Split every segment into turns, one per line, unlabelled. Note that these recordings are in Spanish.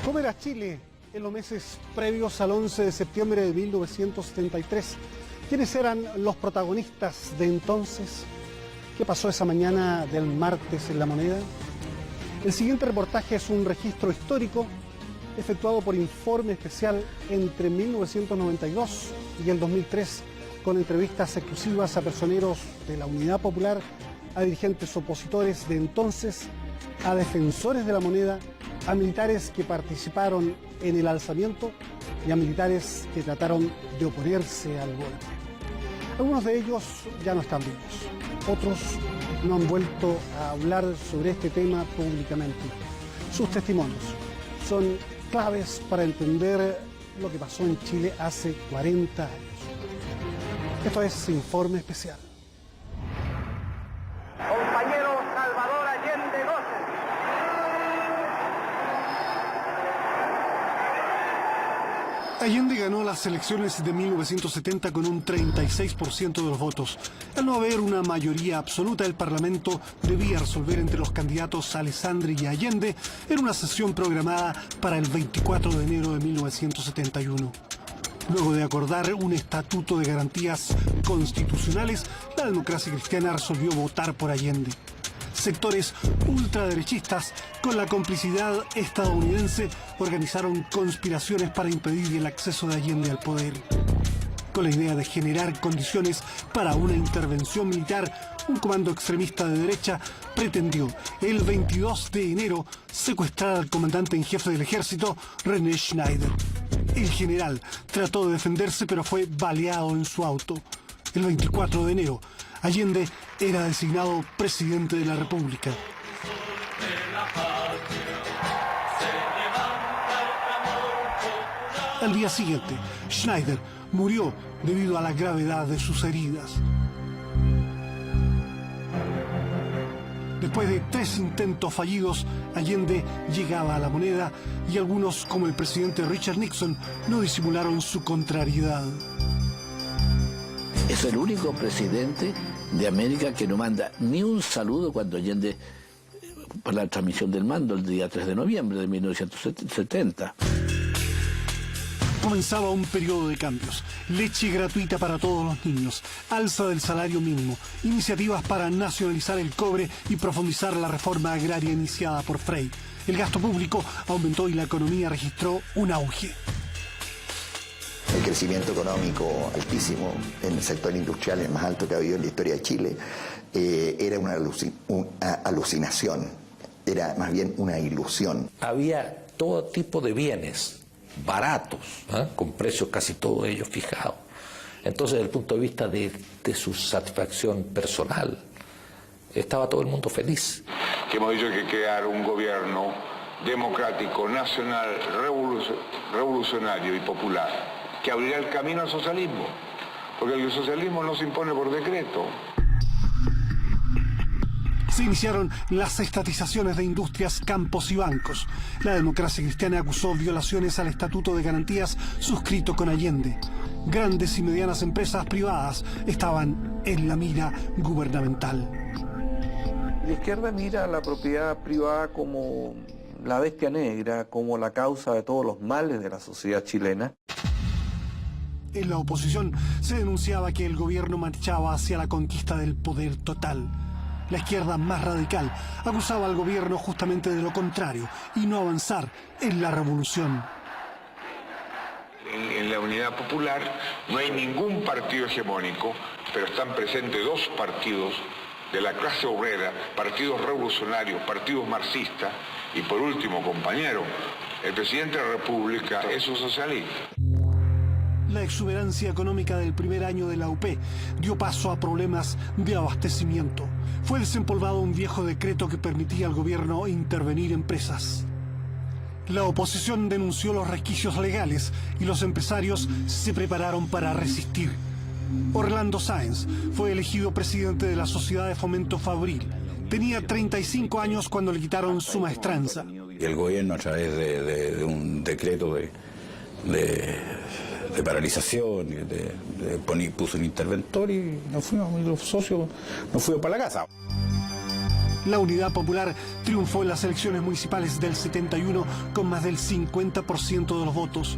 ¿Cómo era Chile en los meses previos al 11 de septiembre de 1973? ¿Quiénes eran los protagonistas de entonces? ¿Qué pasó esa mañana del martes en La Moneda? El siguiente reportaje es un registro histórico efectuado por Informe Especial entre 1992 y el 2003, con entrevistas exclusivas a personeros de la Unidad Popular, a dirigentes opositores de entonces, a defensores de la moneda, a militares que participaron en el alzamiento y a militares que trataron de oponerse al golpe. Algunos de ellos ya no están vivos, otros no han vuelto a hablar sobre este tema públicamente. Sus testimonios son claves para entender lo que pasó en Chile hace 40 años. Esto es Informe Especial.
Compañero Salvador Allende Gómez.
Allende ganó las elecciones de 1970 con un 36% de los votos. Al no haber una mayoría absoluta, el Parlamento debía resolver entre los candidatos Alessandri y Allende en una sesión programada para el 24 de enero de 1971. Luego de acordar un estatuto de garantías constitucionales, la democracia cristiana resolvió votar por Allende. Sectores ultraderechistas, con la complicidad estadounidense, organizaron conspiraciones para impedir el acceso de Allende al poder. Con la idea de generar condiciones para una intervención militar, un comando extremista de derecha pretendió el 22 de enero secuestrar al comandante en jefe del ejército, René Schneider. El general trató de defenderse, pero fue baleado en su auto. El 24 de enero, Allende era designado presidente de la República. Al día siguiente, Schneider murió debido a la gravedad de sus heridas. Después de 3 intentos fallidos, Allende llegaba a La Moneda y algunos, como el presidente Richard Nixon, no disimularon su contrariedad.
Es el único presidente de América que no manda ni un saludo cuando Allende, por la transmisión del mando el día 3 de noviembre de 1970.
Comenzaba un periodo de cambios: leche gratuita para todos los niños, alza del salario mínimo, iniciativas para nacionalizar el cobre y profundizar la reforma agraria iniciada por Frei. El gasto público aumentó y la economía registró un auge.
El crecimiento económico altísimo en el sector industrial, el más alto que ha habido en la historia de Chile, era una alucinación, era más bien una ilusión.
Había todo tipo de bienes baratos, con precios casi todos ellos fijados. Entonces, desde el punto de vista de su satisfacción personal, estaba todo el mundo feliz.
Que hemos dicho que crear un gobierno democrático, nacional, revolucionario y popular, que abrirá el camino al socialismo, porque el socialismo no se impone por decreto.
Se iniciaron las estatizaciones de industrias, campos y bancos. La democracia cristiana acusó violaciones al Estatuto de Garantías suscrito con Allende. Grandes y medianas empresas privadas estaban en la mira gubernamental.
La izquierda mira a la propiedad privada como la bestia negra, como la causa de todos los males de la sociedad chilena.
En la oposición se denunciaba que el gobierno marchaba hacia la conquista del poder total. La izquierda más radical acusaba al gobierno justamente de lo contrario y no avanzar en la revolución.
En la Unidad Popular no hay ningún partido hegemónico, pero están presentes 2 partidos de la clase obrera, partidos revolucionarios, partidos marxistas, y por último, compañero, el presidente de la República es un socialista.
La exuberancia económica del primer año de la UP dio paso a problemas de abastecimiento. Fue desempolvado un viejo decreto que permitía al gobierno intervenir en presas. La oposición denunció los resquicios legales y los empresarios se prepararon para resistir. Orlando Sáenz fue elegido presidente de la Sociedad de Fomento Fabril. Tenía 35 años cuando le quitaron su maestranza.
Y el gobierno, a través de un decreto de paralización, puso un interventor y nos fuimos, los socios nos fuimos para la casa.
La Unidad Popular triunfó en las elecciones municipales del 71 con más del 50% de los votos.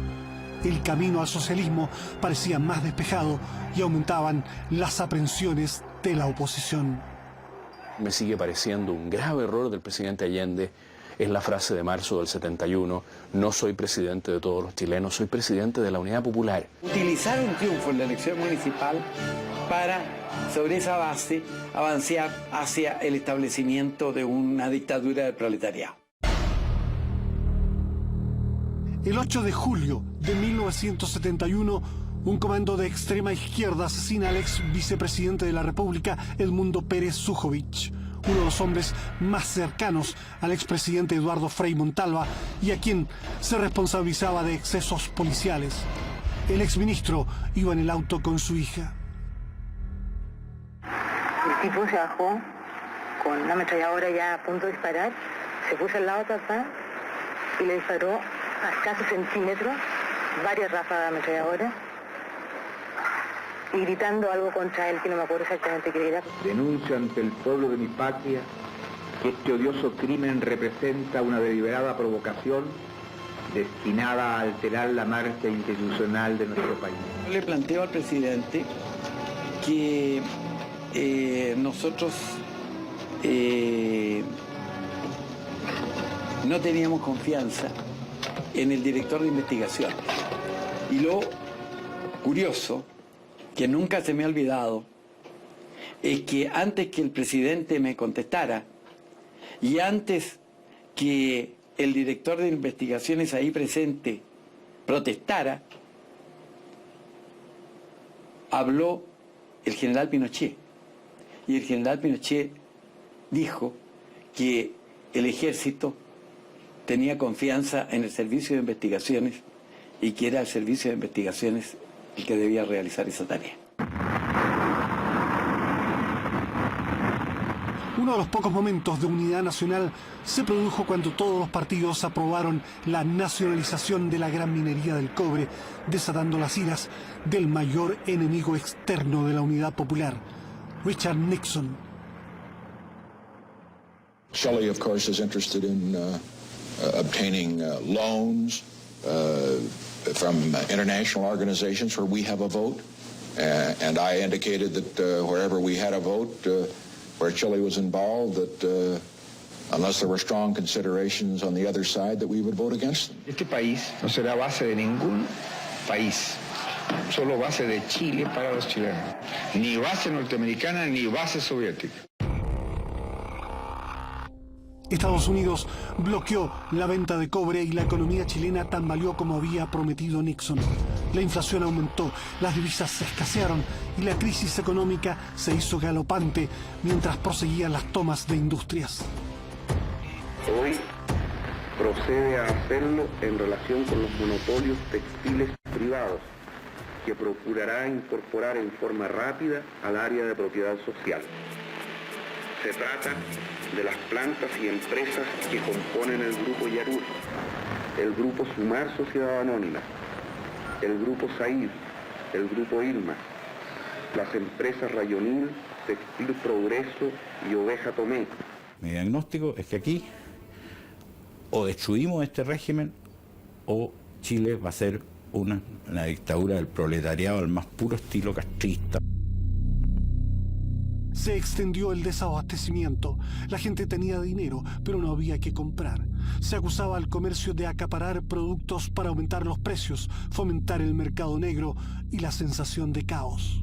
El camino al socialismo parecía más despejado y aumentaban las aprensiones de la oposición.
Me sigue pareciendo un grave error del presidente Allende es la frase de marzo del 71, no soy presidente de todos los chilenos, soy presidente de la Unidad Popular.
Utilizar un triunfo en la elección municipal para, sobre esa base, avanzar hacia el establecimiento de una dictadura del proletariado.
El 8 de julio de 1971, un comando de extrema izquierda asesina al ex vicepresidente de la República, Edmundo Pérez Sujovic, uno de los hombres más cercanos al expresidente Eduardo Frei Montalva y a quien se responsabilizaba de excesos policiales. El exministro iba en el auto con su hija.
El tipo se bajó con una ametralladora ya a punto de disparar, se puso al lado de papá y le disparó a escasos centímetros, varias ráfagas de ametralladora, y gritando algo contra él que no me acuerdo exactamente qué era.
Denuncio ante el pueblo de mi patria que este odioso crimen representa una deliberada provocación destinada a alterar la marcha institucional de nuestro país.
Le planteo al presidente que nosotros no teníamos confianza en el director de investigación. Y lo curioso, que nunca se me ha olvidado, es que antes que el presidente me contestara y antes que el director de investigaciones ahí presente protestara, habló el general Pinochet. Y el general Pinochet dijo que el ejército tenía confianza en el servicio de investigaciones y que era el servicio de investigaciones el que debía realizar esa tarea.
Uno de los pocos momentos de unidad nacional se produjo cuando todos los partidos aprobaron la nacionalización de la gran minería del cobre, desatando las iras del mayor enemigo externo de la Unidad Popular, Richard Nixon.
Shelley, of course, is interested in obtaining loans from international organizations where we have a vote. And I indicated that wherever we had a vote, where Chile was involved, that unless there were strong considerations on the other side, that we would vote against them.
Este país no será base de ningún país, solo base de Chile para los chilenos. Ni base norteamericana ni base soviética.
Estados Unidos bloqueó la venta de cobre y la economía chilena tambaleó como había prometido Nixon. La inflación aumentó, las divisas se escasearon y la crisis económica se hizo galopante mientras proseguían las tomas de industrias.
Hoy procede a hacerlo en relación con los monopolios textiles privados, que procurará incorporar en forma rápida al área de propiedad social. Se trata de las plantas y empresas que componen el Grupo Yarur, el Grupo Sumar Sociedad Anónima, el Grupo Said, el Grupo Irma, las empresas Rayonil, Textil Progreso y Oveja Tomé.
Mi diagnóstico es que aquí o destruimos este régimen o Chile va a ser una dictadura del proletariado al más puro estilo castrista.
Se extendió el desabastecimiento. La gente tenía dinero, pero no había que comprar. Se acusaba al comercio de acaparar productos para aumentar los precios, fomentar el mercado negro y la sensación de caos.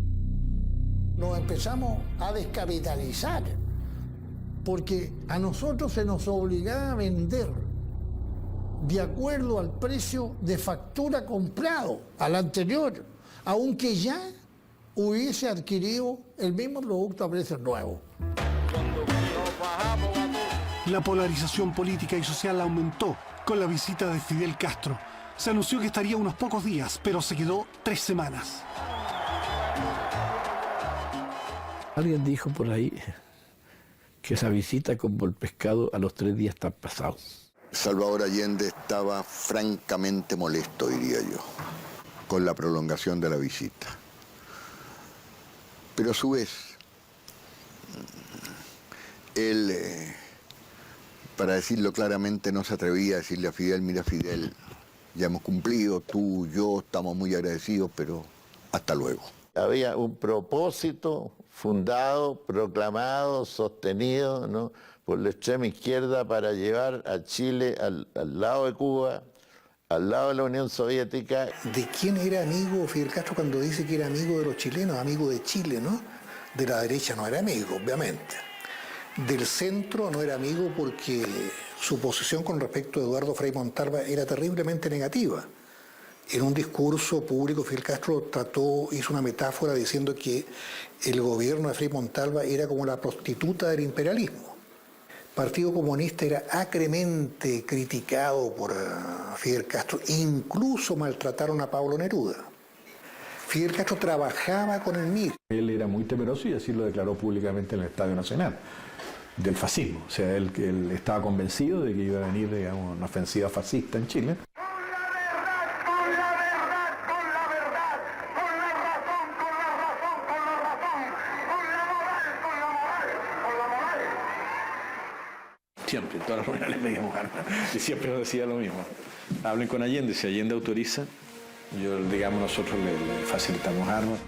Nos empezamos a descapitalizar, porque a nosotros se nos obligaba a vender de acuerdo al precio de factura comprado, al anterior, aunque ya hubiese adquirido el mismo producto a precios nuevos.
La polarización política y social aumentó con la visita de Fidel Castro. Se anunció que estaría unos pocos días, pero se quedó 3 semanas.
Alguien dijo por ahí que esa visita como el pescado a los 3 días está pasado.
Salvador Allende estaba francamente molesto, diría yo, con la prolongación de la visita. Pero a su vez,
Él, para decirlo claramente, no se atrevía a decirle a Fidel, mira Fidel, ya hemos cumplido, tú, yo, estamos muy agradecidos, pero hasta luego.
Había un propósito fundado, proclamado, sostenido, ¿no?, por la extrema izquierda para llevar a Chile al lado de Cuba, al lado de la Unión Soviética.
¿De quién era amigo Fidel Castro cuando dice que era amigo de los chilenos, amigo de Chile, ¿no? De la derecha no era amigo, obviamente. Del centro no era amigo porque su posición con respecto a Eduardo Frei Montalva era terriblemente negativa. En un discurso público Fidel Castro hizo una metáfora diciendo que el gobierno de Frei Montalva era como la prostituta del imperialismo. El Partido Comunista era acremente criticado por Fidel Castro, incluso maltrataron a Pablo Neruda. Fidel Castro trabajaba con el MIR.
Él era muy temeroso y así lo declaró públicamente en el Estadio Nacional, del fascismo. O sea, él estaba convencido de que iba a venir, digamos, una ofensiva fascista en Chile.
Siempre, en todas las reuniones pedíamos armas. Y siempre nos decía lo mismo. Hablen con Allende, si Allende autoriza, nosotros le facilitamos armas.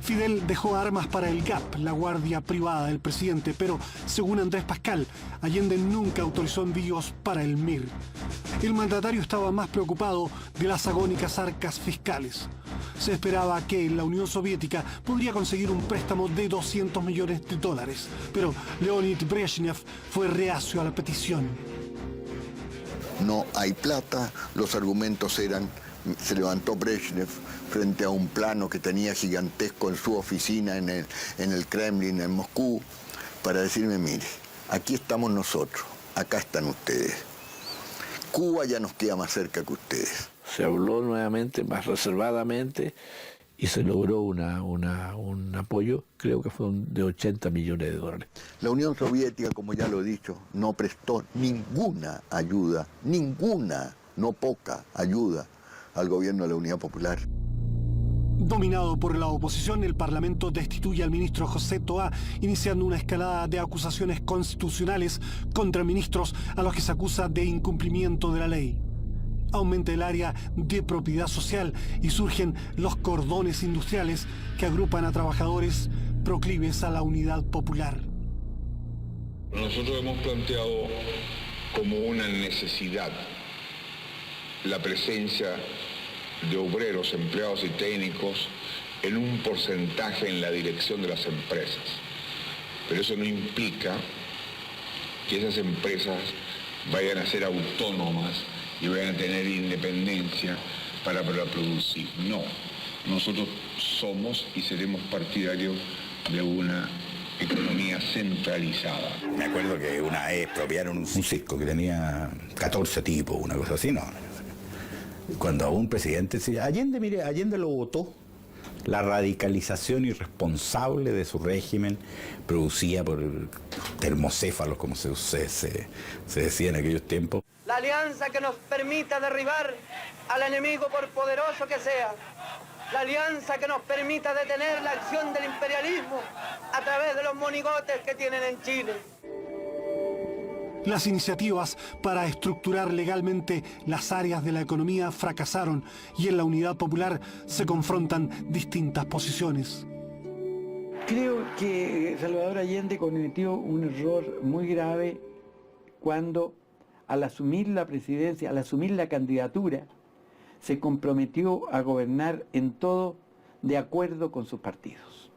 Fidel dejó armas para el GAP, la guardia privada del presidente, pero según Andrés Pascal, Allende nunca autorizó envíos para el MIR. El mandatario estaba más preocupado de las agónicas arcas fiscales. Se esperaba que la Unión Soviética podría conseguir un préstamo de $200 millones, pero Leonid Brezhnev fue reacio a la petición.
No hay plata, los argumentos eran, se levantó Brezhnev frente a un plano que tenía gigantesco en su oficina en el Kremlin, en Moscú, para decirme, mire, aquí estamos nosotros, acá están ustedes. Cuba ya nos queda más cerca que ustedes.
Se habló nuevamente, más reservadamente, y se logró un apoyo, creo que fue de $80 millones.
La Unión Soviética, como ya lo he dicho, no prestó ninguna ayuda, ninguna, no poca ayuda al gobierno de la Unidad Popular.
Dominado por la oposición, el Parlamento destituye al ministro José Toá, iniciando una escalada de acusaciones constitucionales contra ministros a los que se acusa de incumplimiento de la ley. Aumenta el área de propiedad social y surgen los cordones industriales que agrupan a trabajadores proclives a la unidad popular.
Nosotros hemos planteado como una necesidad la presencia de obreros, empleados y técnicos en un porcentaje en la dirección de las empresas. Pero eso no implica que esas empresas vayan a ser autónomas y vayan a tener independencia para producir. No, nosotros somos y seremos partidarios de una economía centralizada.
Me acuerdo que una vez expropiaron un circo que tenía 14 tipos, una cosa así, ¿no? Cuando a un presidente decía, Allende lo votó, la radicalización irresponsable de su régimen producida por termocéfalos, como se decía en aquellos tiempos.
La alianza que nos permita derribar al enemigo por poderoso que sea. La alianza que nos permita detener la acción del imperialismo a través de los monigotes que tienen en Chile.
Las iniciativas para estructurar legalmente las áreas de la economía fracasaron y en la Unidad Popular se confrontan distintas posiciones.
Creo que Salvador Allende cometió un error muy grave cuando, al asumir la presidencia, al asumir la candidatura, se comprometió a gobernar en todo de acuerdo con sus partidos.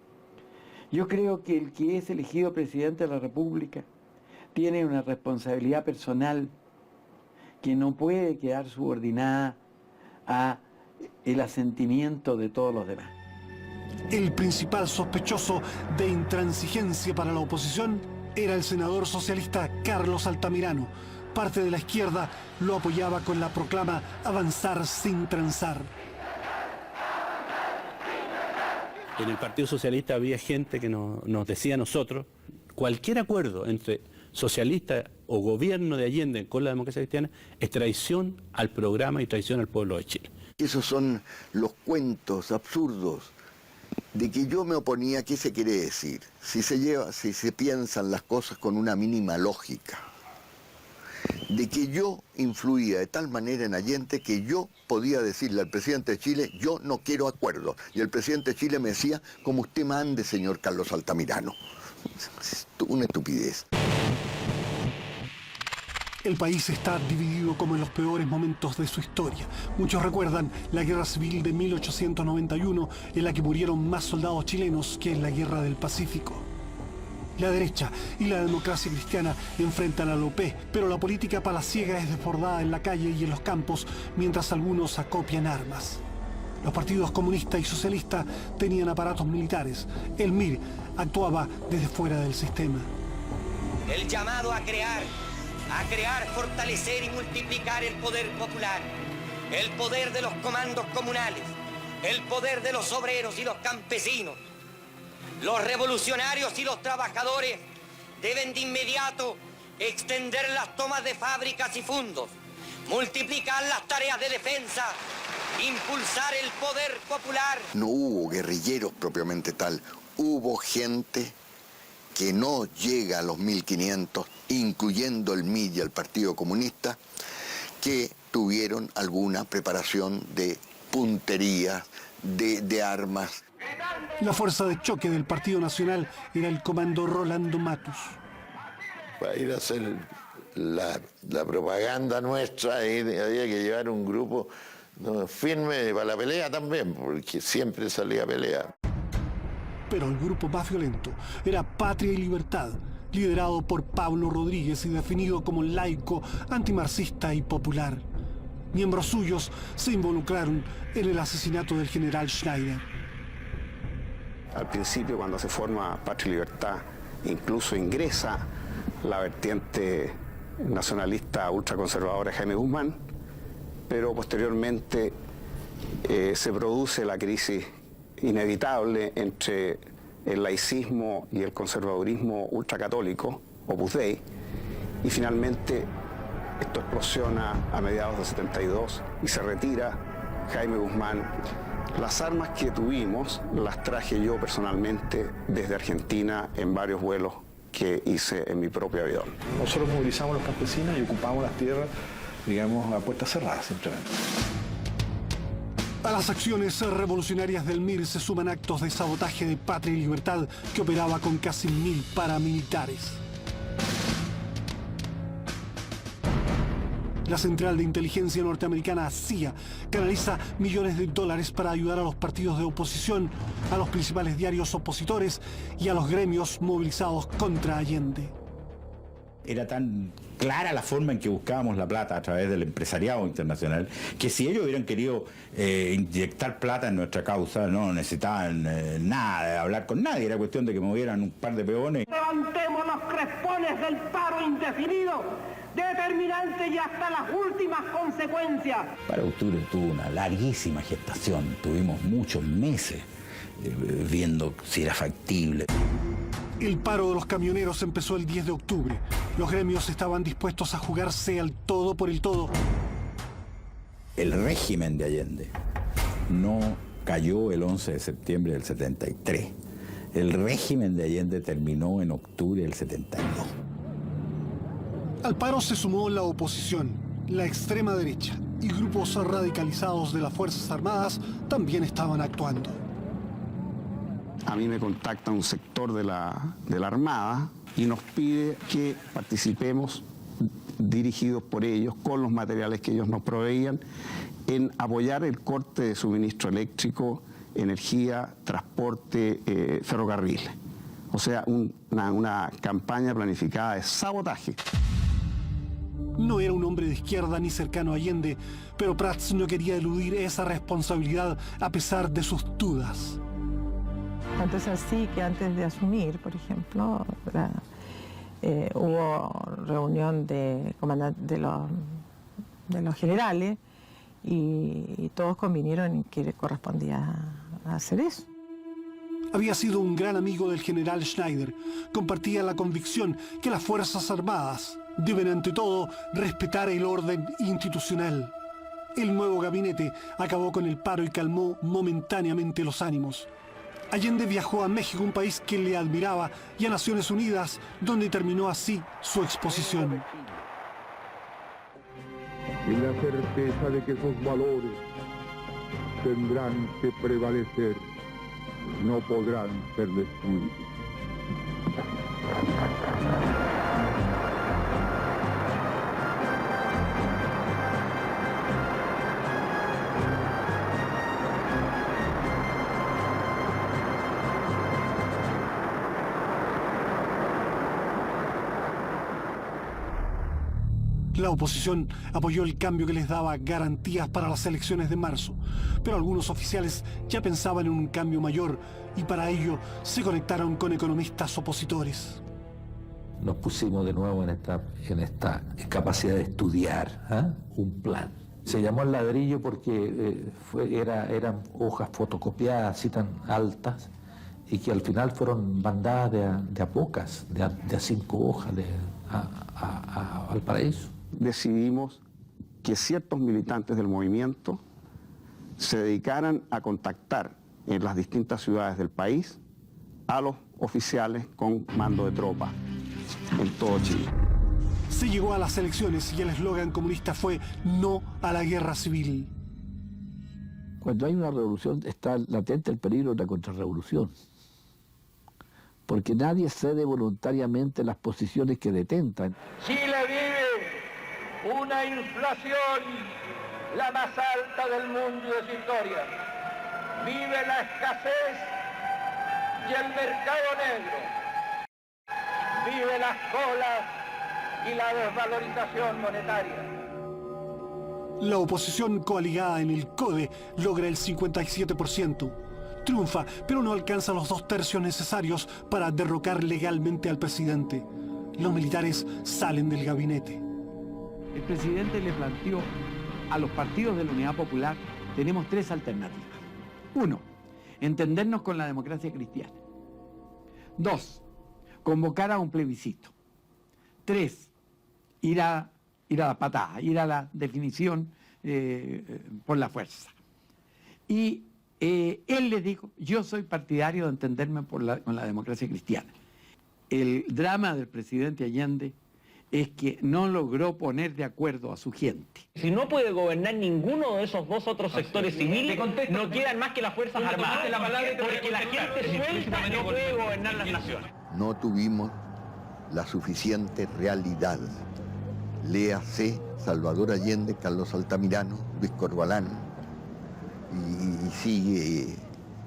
Yo creo que el que es elegido presidente de la República tiene una responsabilidad personal que no puede quedar subordinada a el asentimiento de todos los demás.
El principal sospechoso de intransigencia para la oposición era el senador socialista Carlos Altamirano. Parte de la izquierda lo apoyaba con la proclama "avanzar sin transar".
En el Partido Socialista había gente que nos decía a nosotros, cualquier acuerdo entre socialista o gobierno de Allende con la democracia cristiana es traición al programa y traición al pueblo de Chile.
Esos son los cuentos absurdos De que yo me oponía, ¿qué se quiere decir? Si se piensan las cosas con una mínima lógica. De que yo influía de tal manera en Allende que yo podía decirle al presidente de Chile, yo no quiero acuerdos. Y el presidente de Chile me decía, como usted mande, señor Carlos Altamirano. Es una estupidez.
El país está dividido como en los peores momentos de su historia. Muchos recuerdan la Guerra Civil de 1891, en la que murieron más soldados chilenos que en la Guerra del Pacífico. La derecha y la democracia cristiana enfrentan a la OP, pero la política palaciega es desbordada en la calle y en los campos, mientras algunos acopian armas. Los partidos comunista y socialista tenían aparatos militares. El MIR actuaba desde fuera del sistema.
El llamado a crear, fortalecer y multiplicar el poder popular, el poder de los comandos comunales, el poder de los obreros y los campesinos. Los revolucionarios y los trabajadores deben de inmediato extender las tomas de fábricas y fundos, multiplicar las tareas de defensa, impulsar el poder popular.
No hubo guerrilleros propiamente tal, hubo gente que no llega a los 1500, incluyendo el MIR y el Partido Comunista, que tuvieron alguna preparación de puntería, de armas.
La fuerza de choque del Partido Nacional era el comando Rolando Matus.
Para ir a hacer la propaganda nuestra, había que llevar un grupo firme para la pelea también, porque siempre salía a pelear.
Pero el grupo más violento era Patria y Libertad, liderado por Pablo Rodríguez y definido como laico, antimarxista y popular. Miembros suyos se involucraron en el asesinato del general Schneider.
Al principio, cuando se forma Patria y Libertad, incluso ingresa la vertiente nacionalista ultraconservadora de Jaime Guzmán, pero posteriormente se produce la crisis inevitable entre el laicismo y el conservadurismo ultracatólico, Opus Dei, y finalmente esto explosiona a mediados de 72 y se retira Jaime Guzmán. Las armas que tuvimos las traje yo personalmente desde Argentina en varios vuelos que hice en mi propio avión.
Nosotros movilizamos a los campesinos y ocupamos las tierras, digamos, a puertas cerradas simplemente.
A las acciones revolucionarias del MIR se suman actos de sabotaje de Patria y Libertad, que operaba con casi 1000 paramilitares. La Central de Inteligencia Norteamericana, CIA, canaliza millones de dólares para ayudar a los partidos de oposición, a los principales diarios opositores y a los gremios movilizados contra Allende.
Era tan clara la forma en que buscábamos la plata a través del empresariado internacional, que si ellos hubieran querido inyectar plata en nuestra causa, no necesitaban nada de hablar con nadie, era cuestión de que movieran un par de peones.
Levantemos los crespones del paro indefinido, determinante y hasta las últimas consecuencias.
Para octubre tuvo una larguísima gestación, tuvimos muchos meses viendo si era factible.
El paro de los camioneros empezó el 10 de octubre. Los gremios estaban dispuestos a jugarse al todo por el todo.
El régimen de Allende no cayó el 11 de septiembre del 73. El régimen de Allende terminó en octubre del 72.
Al paro se sumó la oposición, la extrema derecha y grupos radicalizados de las Fuerzas Armadas también estaban actuando.
A mí me contacta un sector de la Armada y nos pide que participemos, dirigidos por ellos, con los materiales que ellos nos proveían, en apoyar el corte de suministro eléctrico, energía, transporte, ferrocarril. O sea, una campaña planificada de sabotaje.
No era un hombre de izquierda ni cercano a Allende, pero Prats no quería eludir esa responsabilidad a pesar de sus dudas.
Entonces así que antes de asumir, por ejemplo, hubo reunión de los generales y todos convinieron en que correspondía a hacer eso.
Había sido un gran amigo del general Schneider. Compartía la convicción que las Fuerzas Armadas deben ante todo respetar el orden institucional. El nuevo gabinete acabó con el paro y calmó momentáneamente los ánimos. Allende viajó a México, un país que le admiraba, y a Naciones Unidas, donde terminó así su exposición.
Y la certeza de que esos valores tendrán que prevalecer, no podrán ser destruidos.
La oposición apoyó el cambio que les daba garantías para las elecciones de marzo, pero algunos oficiales ya pensaban en un cambio mayor y para ello se conectaron con economistas opositores.
Nos pusimos de nuevo en esta capacidad de estudiar un plan. Se llamó el ladrillo porque eran hojas fotocopiadas así tan altas y que al final fueron bandadas de a pocas, de a 5 hojas a Valparaíso.
Decidimos que ciertos militantes del movimiento se dedicaran a contactar en las distintas ciudades del país a los oficiales con mando de tropa en todo Chile.
Se llegó a las elecciones y el eslogan comunista fue "No a la guerra civil".
Cuando hay una revolución está latente el peligro de la contrarrevolución, porque nadie cede voluntariamente las posiciones que detentan.
Chile vive una inflación la más alta del mundo y de su historia. Vive la escasez y el mercado negro. Vive las colas y la desvalorización monetaria.
La oposición coaligada en el CODE logra el 57%. Triunfa, pero no alcanza los 2/3 necesarios para derrocar legalmente al presidente. Los militares salen del gabinete.
El presidente le planteó a los partidos de la Unidad Popular, tenemos 3 alternativas. 1, entendernos con la democracia cristiana. 2, convocar a un plebiscito. 3, ir a la patada, ir a la definición por la fuerza. Y él le dijo, yo soy partidario de entenderme con la democracia cristiana. El drama del presidente Allende es que no logró poner de acuerdo a su gente.
Si no puede gobernar ninguno de esos 2 otros sectores civiles, no quedan más que las Fuerzas Armadas, porque la gente suelta no puede gobernar las naciones.
No tuvimos la suficiente realidad. Léase Salvador Allende, Carlos Altamirano, Luis Corbalán, y sigue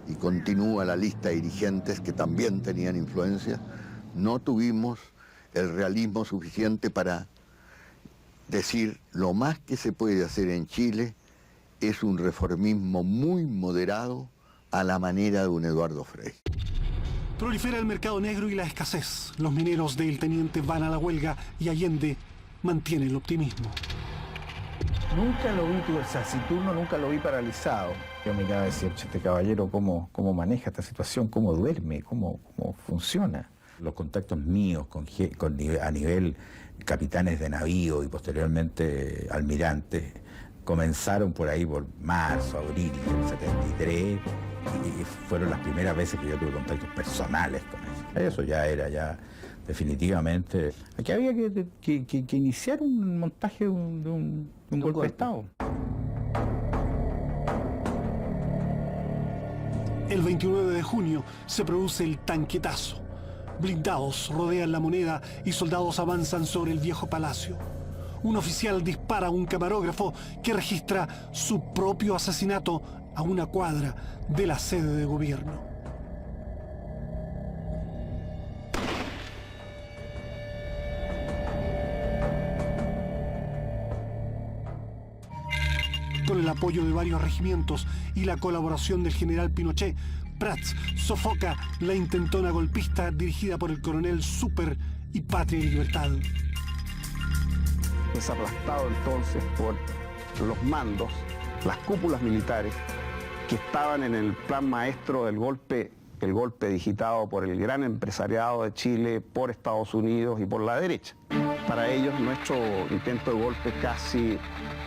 y continúa la lista de dirigentes que también tenían influencia. No tuvimos el realismo suficiente para decir lo más que se puede hacer en Chile es un reformismo muy moderado a la manera de un Eduardo Frei.
Prolifera el mercado negro y la escasez. Los mineros del Teniente van a la huelga y Allende mantiene el optimismo.
Nunca lo vi, taciturno, nunca lo vi paralizado. Yo miraba y decía, este caballero, ¿cómo maneja esta situación? ¿Cómo duerme? ¿Cómo funciona?
Los contactos míos a nivel capitanes de navío y posteriormente almirantes comenzaron por ahí por marzo, abril del 73 y fueron las primeras veces que yo tuve contactos personales con ellos. Eso ya era definitivamente... Aquí había que iniciar un montaje de un golpe de Estado.
El 29 de junio se produce el tanquetazo. Blindados rodean la Moneda y soldados avanzan sobre el viejo palacio. Un oficial dispara a un camarógrafo que registra su propio asesinato a una cuadra de la sede de gobierno. Con el apoyo de varios regimientos y la colaboración del general Pinochet, Prats sofoca la intentona golpista dirigida por el coronel Super y Patria y Libertad.
Es aplastado entonces por los mandos, las cúpulas militares que estaban en el plan maestro del golpe, el golpe digitado por el gran empresariado de Chile, por Estados Unidos y por la derecha. Para ellos nuestro intento de golpe casi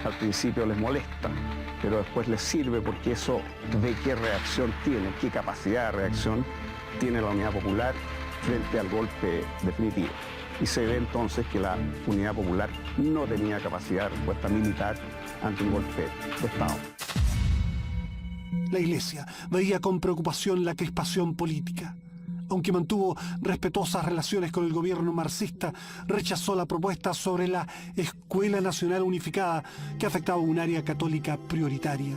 al principio les molesta, pero después les sirve porque eso de qué reacción tiene, qué capacidad de reacción tiene la Unidad Popular frente al golpe definitivo. Y se ve entonces que la Unidad Popular no tenía capacidad de respuesta militar ante un golpe de Estado.
La Iglesia veía con preocupación la crispación política. Aunque mantuvo respetuosas relaciones con el gobierno marxista, rechazó la propuesta sobre la Escuela Nacional Unificada que afectaba un área católica prioritaria.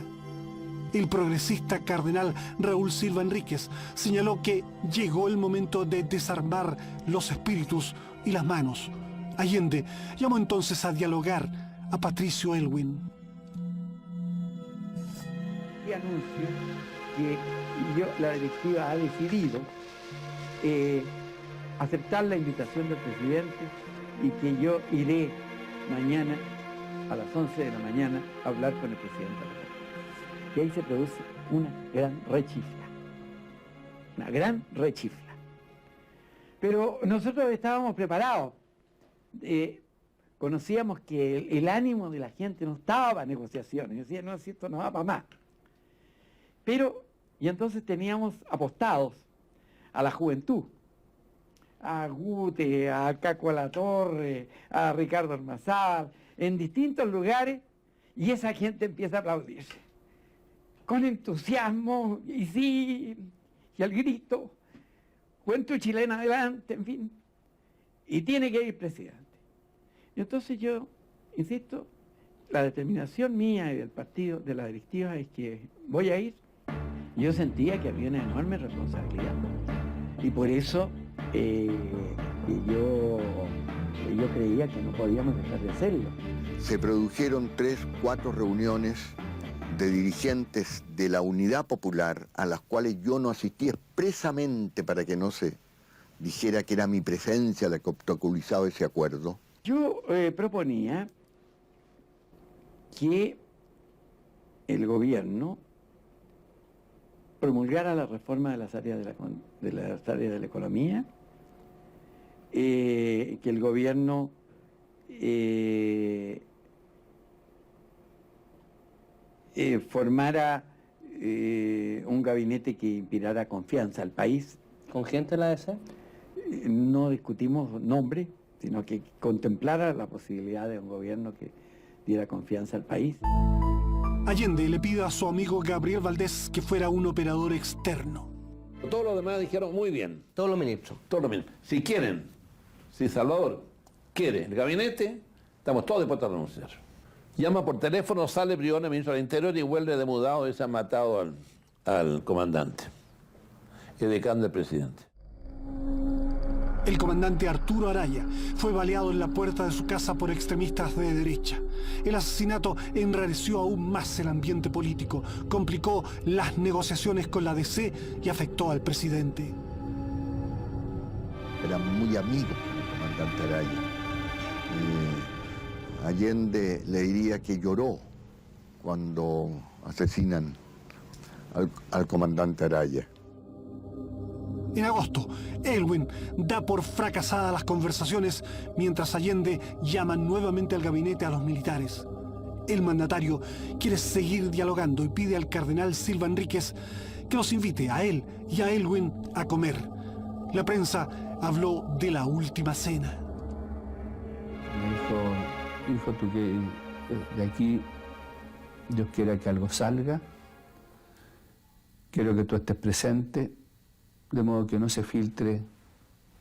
El progresista cardenal Raúl Silva Enríquez señaló que llegó el momento de desarmar los espíritus y las manos. Allende llamó entonces a dialogar a Patricio Aylwin.
Y anuncio que la directiva ha decidido aceptar la invitación del presidente y que yo iré mañana a las 11 de la mañana a hablar con el presidente de la República. Y ahí se produce una gran rechifla. Una gran rechifla. Pero nosotros estábamos preparados. Conocíamos que el ánimo de la gente no estaba para negociaciones. Decía, no, si esto no va para más. Y entonces teníamos apostados a la juventud, a Gute, a Caco Latorre, a Ricardo Ormazábal, en distintos lugares, y esa gente empieza a aplaudir. Con entusiasmo, y sí, y al grito, Juventud Chilena adelante, en fin, y tiene que ir presidente. Y entonces yo, insisto, la determinación mía y del partido, de la directiva, es que voy a ir. Yo sentía que había una enorme responsabilidad. Y por eso yo creía que no podíamos dejar de hacerlo.
Se produjeron 3, 4 reuniones de dirigentes de la Unidad Popular a las cuales yo no asistí expresamente para que no se dijera que era mi presencia la que obstaculizaba ese acuerdo.
Yo proponía que el gobierno promulgara la reforma de las áreas de la economía, que el gobierno formara un gabinete que inspirara confianza al país.
¿Con gente de la DC?
No discutimos nombre, sino que contemplara la posibilidad de un gobierno que diera confianza al país.
Allende le pide a su amigo Gabriel Valdés que fuera un operador externo.
Todos los demás dijeron muy bien. Todos los ministros. Todos los ministros. Si quieren, si Salvador quiere el gabinete, estamos todos dispuestos a renunciar. Llama por teléfono, sale Briones, ministro del Interior, y vuelve demudado y se ha matado al comandante. Edecán del presidente.
El comandante Arturo Araya fue baleado en la puerta de su casa por extremistas de derecha. El asesinato enrareció aún más el ambiente político, complicó las negociaciones con la DC y afectó al presidente.
Era muy amigo del comandante Araya. Allende le diría que lloró cuando asesinan al comandante Araya.
En agosto, Aylwin da por fracasadas las conversaciones mientras Allende llama nuevamente al gabinete a los militares. El mandatario quiere seguir dialogando y pide al cardenal Silva Enríquez que los invite a él y a Aylwin a comer. La prensa habló de la última cena.
Me dijo tú que de aquí Dios quiera que algo salga. Quiero que tú estés presente, de modo que no se filtre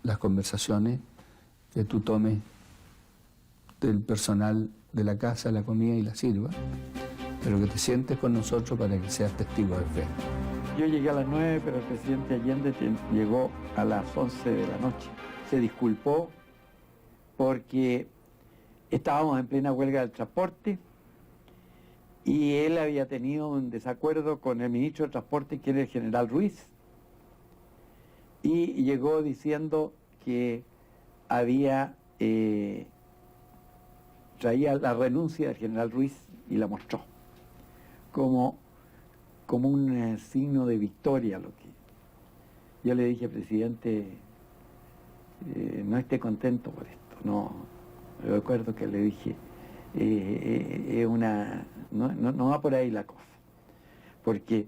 las conversaciones, que tú tomes del personal de la casa la comida y la sirvas, pero que te sientes con nosotros para que seas testigo de fe.
Yo llegué a las 9, pero el presidente Allende llegó a las 11 de la noche. Se disculpó porque estábamos en plena huelga del transporte y él había tenido un desacuerdo con el ministro de Transporte, que era el general Ruiz, y llegó diciendo que había traía la renuncia del general Ruiz y la mostró como un signo de victoria. Lo que yo le dije, presidente, no esté contento por esto, no recuerdo que le dije, no va por ahí la cosa, porque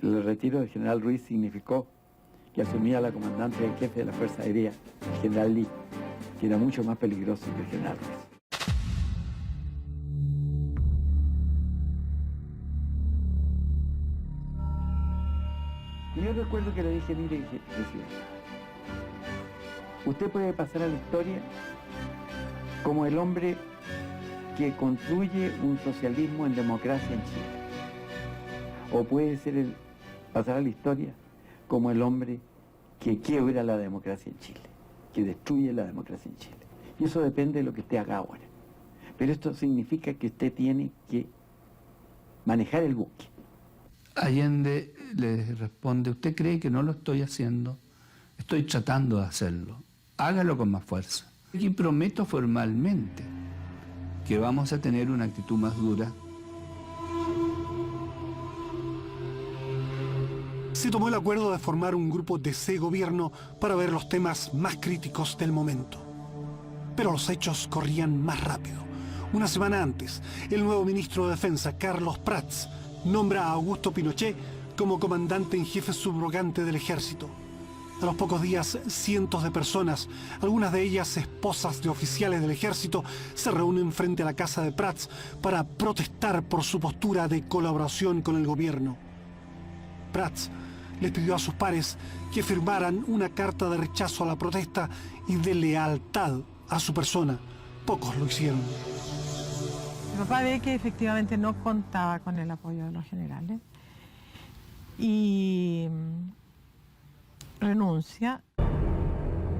el retiro del general Ruiz significó que asumía la comandancia en jefe de la Fuerza Aérea, el general Lee, que era mucho más peligroso que el general Ruiz. Y yo recuerdo que le dije, mire, presidente, usted puede pasar a la historia como el hombre que construye un socialismo en democracia en Chile. O puede ser pasar a la historia como el hombre que quiebra la democracia en Chile, que destruye la democracia en Chile. Y eso depende de lo que usted haga ahora. Pero esto significa que usted tiene que manejar el buque.
Allende le responde, ¿usted cree que no lo estoy haciendo? Estoy tratando de hacerlo. Hágalo con más fuerza. Y prometo formalmente que vamos a tener una actitud más dura.
Se tomó el acuerdo de formar un grupo de C-Gobierno para ver los temas más críticos del momento. Pero los hechos corrían más rápido. Una semana antes, el nuevo ministro de Defensa, Carlos Prats, nombra a Augusto Pinochet como comandante en jefe subrogante del ejército. A los pocos días, cientos de personas, algunas de ellas esposas de oficiales del ejército, se reúnen frente a la casa de Prats para protestar por su postura de colaboración con el gobierno. Prats les pidió a sus pares que firmaran una carta de rechazo a la protesta y de lealtad a su persona. Pocos lo hicieron.
Mi papá ve que efectivamente no contaba con el apoyo de los generales y renuncia.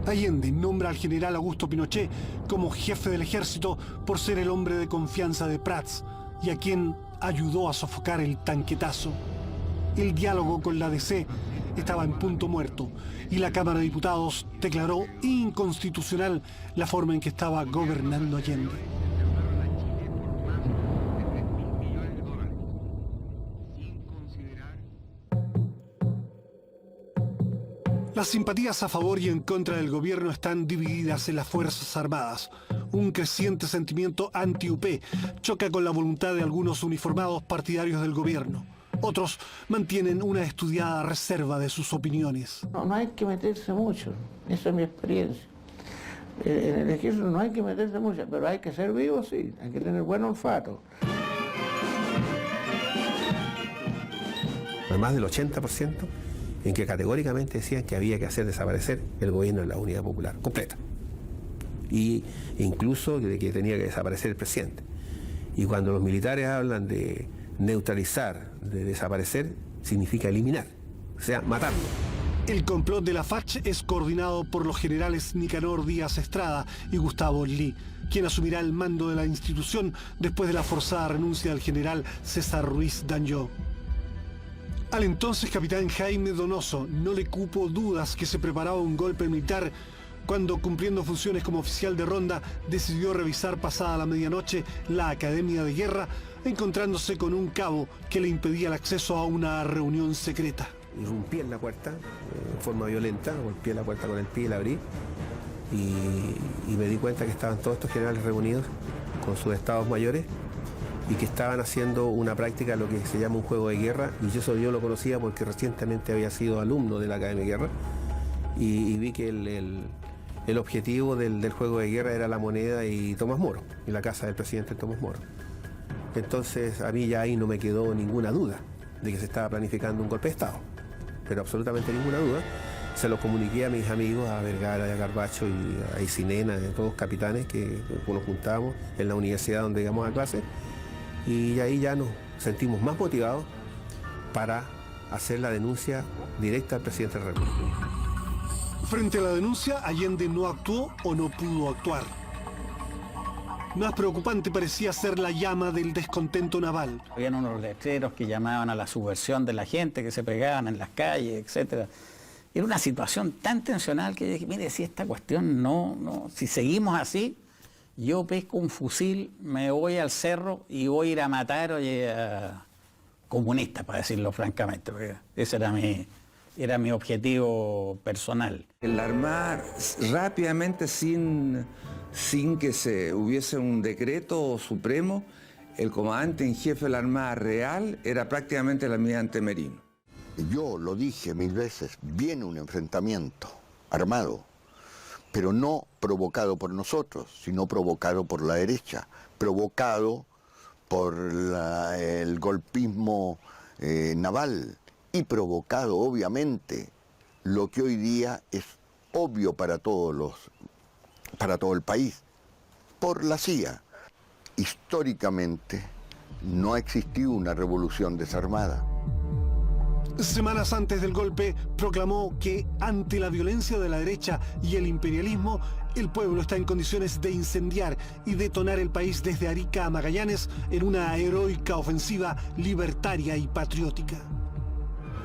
Allende nombra al general Augusto Pinochet como jefe del ejército por ser el hombre de confianza de Prats y a quien ayudó a sofocar el tanquetazo. El diálogo con la DC estaba en punto muerto y la Cámara de Diputados declaró inconstitucional la forma en que estaba gobernando Allende. Las simpatías a favor y en contra del gobierno están divididas en las Fuerzas Armadas. Un creciente sentimiento anti-UP choca con la voluntad de algunos uniformados partidarios del gobierno. Otros mantienen una estudiada reserva de sus opiniones.
No hay que meterse mucho, esa es mi experiencia. En el ejército no hay que meterse mucho, pero hay que ser vivo, sí, hay que tener buen olfato.
Más del 80% en que categóricamente decían que había que hacer desaparecer el gobierno de la Unidad Popular, completa. Y incluso de que tenía que desaparecer el presidente. Y cuando los militares hablan de neutralizar, de desaparecer, significa eliminar, o sea, matarlo.
El complot de la FACH es coordinado por los generales Nicanor Díaz Estrada y Gustavo Lee, quien asumirá el mando de la institución después de la forzada renuncia del general César Ruiz Danjó. Al entonces capitán Jaime Donoso no le cupo dudas que se preparaba un golpe militar cuando, cumpliendo funciones como oficial de ronda, decidió revisar pasada la medianoche la Academia de Guerra, encontrándose con un cabo que le impedía el acceso a una reunión secreta.
Irrumpí en la puerta de forma violenta, golpeé la puerta con el pie y la abrí y me di cuenta que estaban todos estos generales reunidos con sus estados mayores y que estaban haciendo una práctica, lo que se llama un juego de guerra, y eso yo lo conocía porque recientemente había sido alumno de la Academia de Guerra y vi que el objetivo del juego de guerra era la moneda y Tomás Moro, y la casa del presidente Tomás Moro. Entonces a mí ya ahí no me quedó ninguna duda de que se estaba planificando un golpe de Estado, pero absolutamente ninguna duda. Se lo comuniqué a mis amigos, a Vergara, a Carbacho y a Isinena, a todos capitanes que nos juntábamos en la universidad donde íbamos a clase, y ahí ya nos sentimos más motivados para hacer la denuncia directa al presidente de la República.
Frente a la denuncia, Allende no actuó o no pudo actuar. Más preocupante parecía ser la llama del descontento naval.
Habían unos letreros que llamaban a la subversión de la gente, que se pegaban en las calles, etc. Era una situación tan tensional que yo dije, mire, si esta cuestión si seguimos así, yo pesco un fusil, me voy al cerro y voy a ir a matar a comunistas, para decirlo francamente, porque esa era Era mi objetivo personal.
El Armada rápidamente, sin que se hubiese un decreto supremo, el comandante en jefe de la Armada Real era prácticamente el almirante Merino.
Yo lo dije 1000 veces, viene un enfrentamiento armado, pero no provocado por nosotros, sino provocado por la derecha, provocado por el golpismo naval y provocado, obviamente, lo que hoy día es obvio para todo el país, por la CIA. Históricamente no ha existido una revolución desarmada.
Semanas antes del golpe proclamó que ante la violencia de la derecha y el imperialismo, el pueblo está en condiciones de incendiar y detonar el país desde Arica a Magallanes en una heroica ofensiva libertaria y patriótica.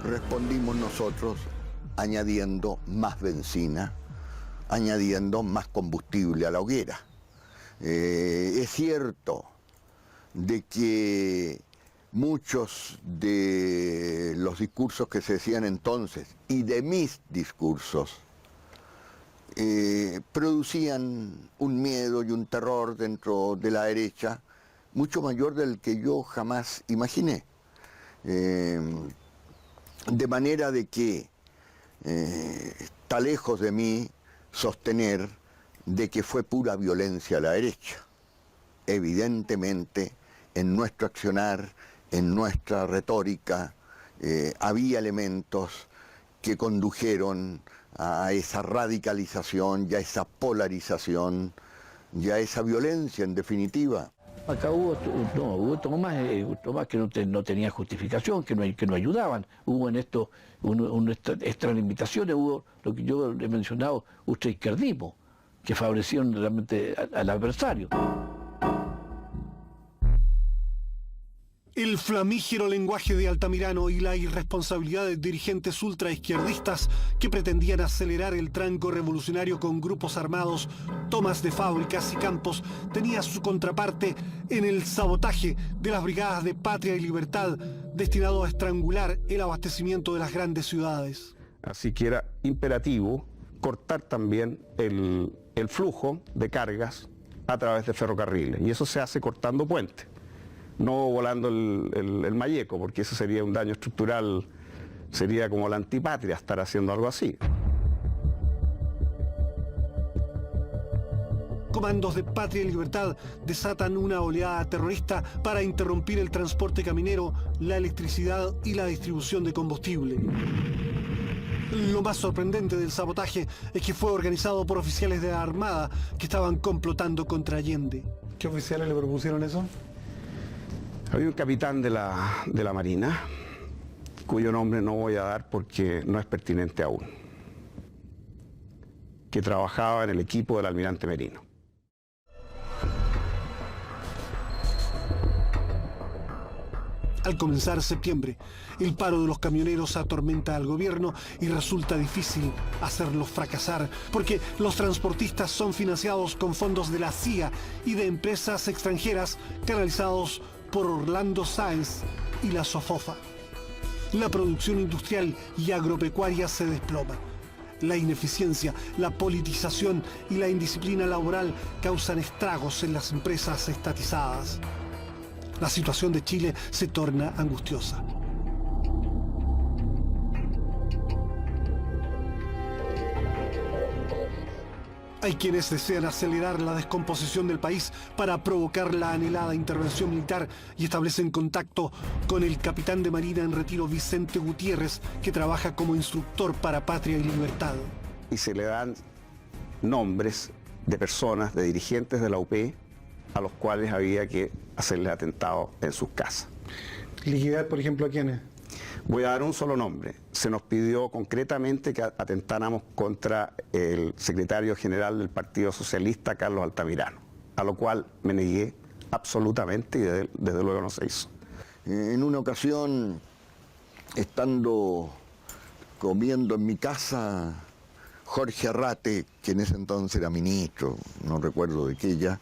Respondimos nosotros añadiendo más benzina, añadiendo más combustible a la hoguera. Es cierto de que muchos de los discursos que se decían entonces y de mis discursos producían un miedo y un terror dentro de la derecha mucho mayor del que yo jamás imaginé. De manera de que está lejos de mí sostener de que fue pura violencia a la derecha. Evidentemente, en nuestro accionar, en nuestra retórica, había elementos que condujeron a esa radicalización, ya esa polarización, ya esa violencia en definitiva.
Acá hubo tomas que no tenían justificación, que no ayudaban. Hubo en esto extralimitaciones, hubo lo que yo he mencionado, ultraizquierdismo, que favorecieron realmente al adversario.
El flamígero lenguaje de Altamirano y la irresponsabilidad de dirigentes ultraizquierdistas que pretendían acelerar el tranco revolucionario con grupos armados, tomas de fábricas y campos, tenía su contraparte en el sabotaje de las brigadas de Patria y Libertad, destinado a estrangular el abastecimiento de las grandes ciudades.
Así que era imperativo cortar también el flujo de cargas a través de ferrocarriles, y eso se hace cortando puentes. No volando el Mayeco, porque eso sería un daño estructural, sería como la antipatria estar haciendo algo así.
Comandos de Patria y Libertad desatan una oleada terrorista para interrumpir el transporte caminero, la electricidad y la distribución de combustible. Lo más sorprendente del sabotaje es que fue organizado por oficiales de la Armada que estaban complotando contra Allende.
¿Qué oficiales le propusieron eso? Había un capitán de la Marina, cuyo nombre no voy a dar porque no es pertinente aún, que trabajaba en el equipo del almirante Merino.
Al comenzar septiembre, el paro de los camioneros atormenta al gobierno y resulta difícil hacerlos fracasar, porque los transportistas son financiados con fondos de la CIA y de empresas extranjeras canalizados por Orlando Sáenz y la Sofofa. La producción industrial y agropecuaria se desploma. La ineficiencia, la politización y la indisciplina laboral causan estragos en las empresas estatizadas. La situación de Chile se torna angustiosa. Hay quienes desean acelerar la descomposición del país para provocar la anhelada intervención militar y establecen contacto con el capitán de Marina en retiro Vicente Gutiérrez, que trabaja como instructor para Patria y Libertad.
Y se le dan nombres de personas, de dirigentes de la UP, a los cuales había que hacerles atentados en sus casas.
¿Liquidar, por ejemplo, a quiénes?
Voy a dar un solo nombre. Se nos pidió concretamente que atentáramos contra el secretario general del Partido Socialista, Carlos Altamirano, a lo cual me negué absolutamente y desde luego no se hizo.
En una ocasión, estando comiendo en mi casa, Jorge Arrate, que en ese entonces era ministro, no recuerdo de qué ya,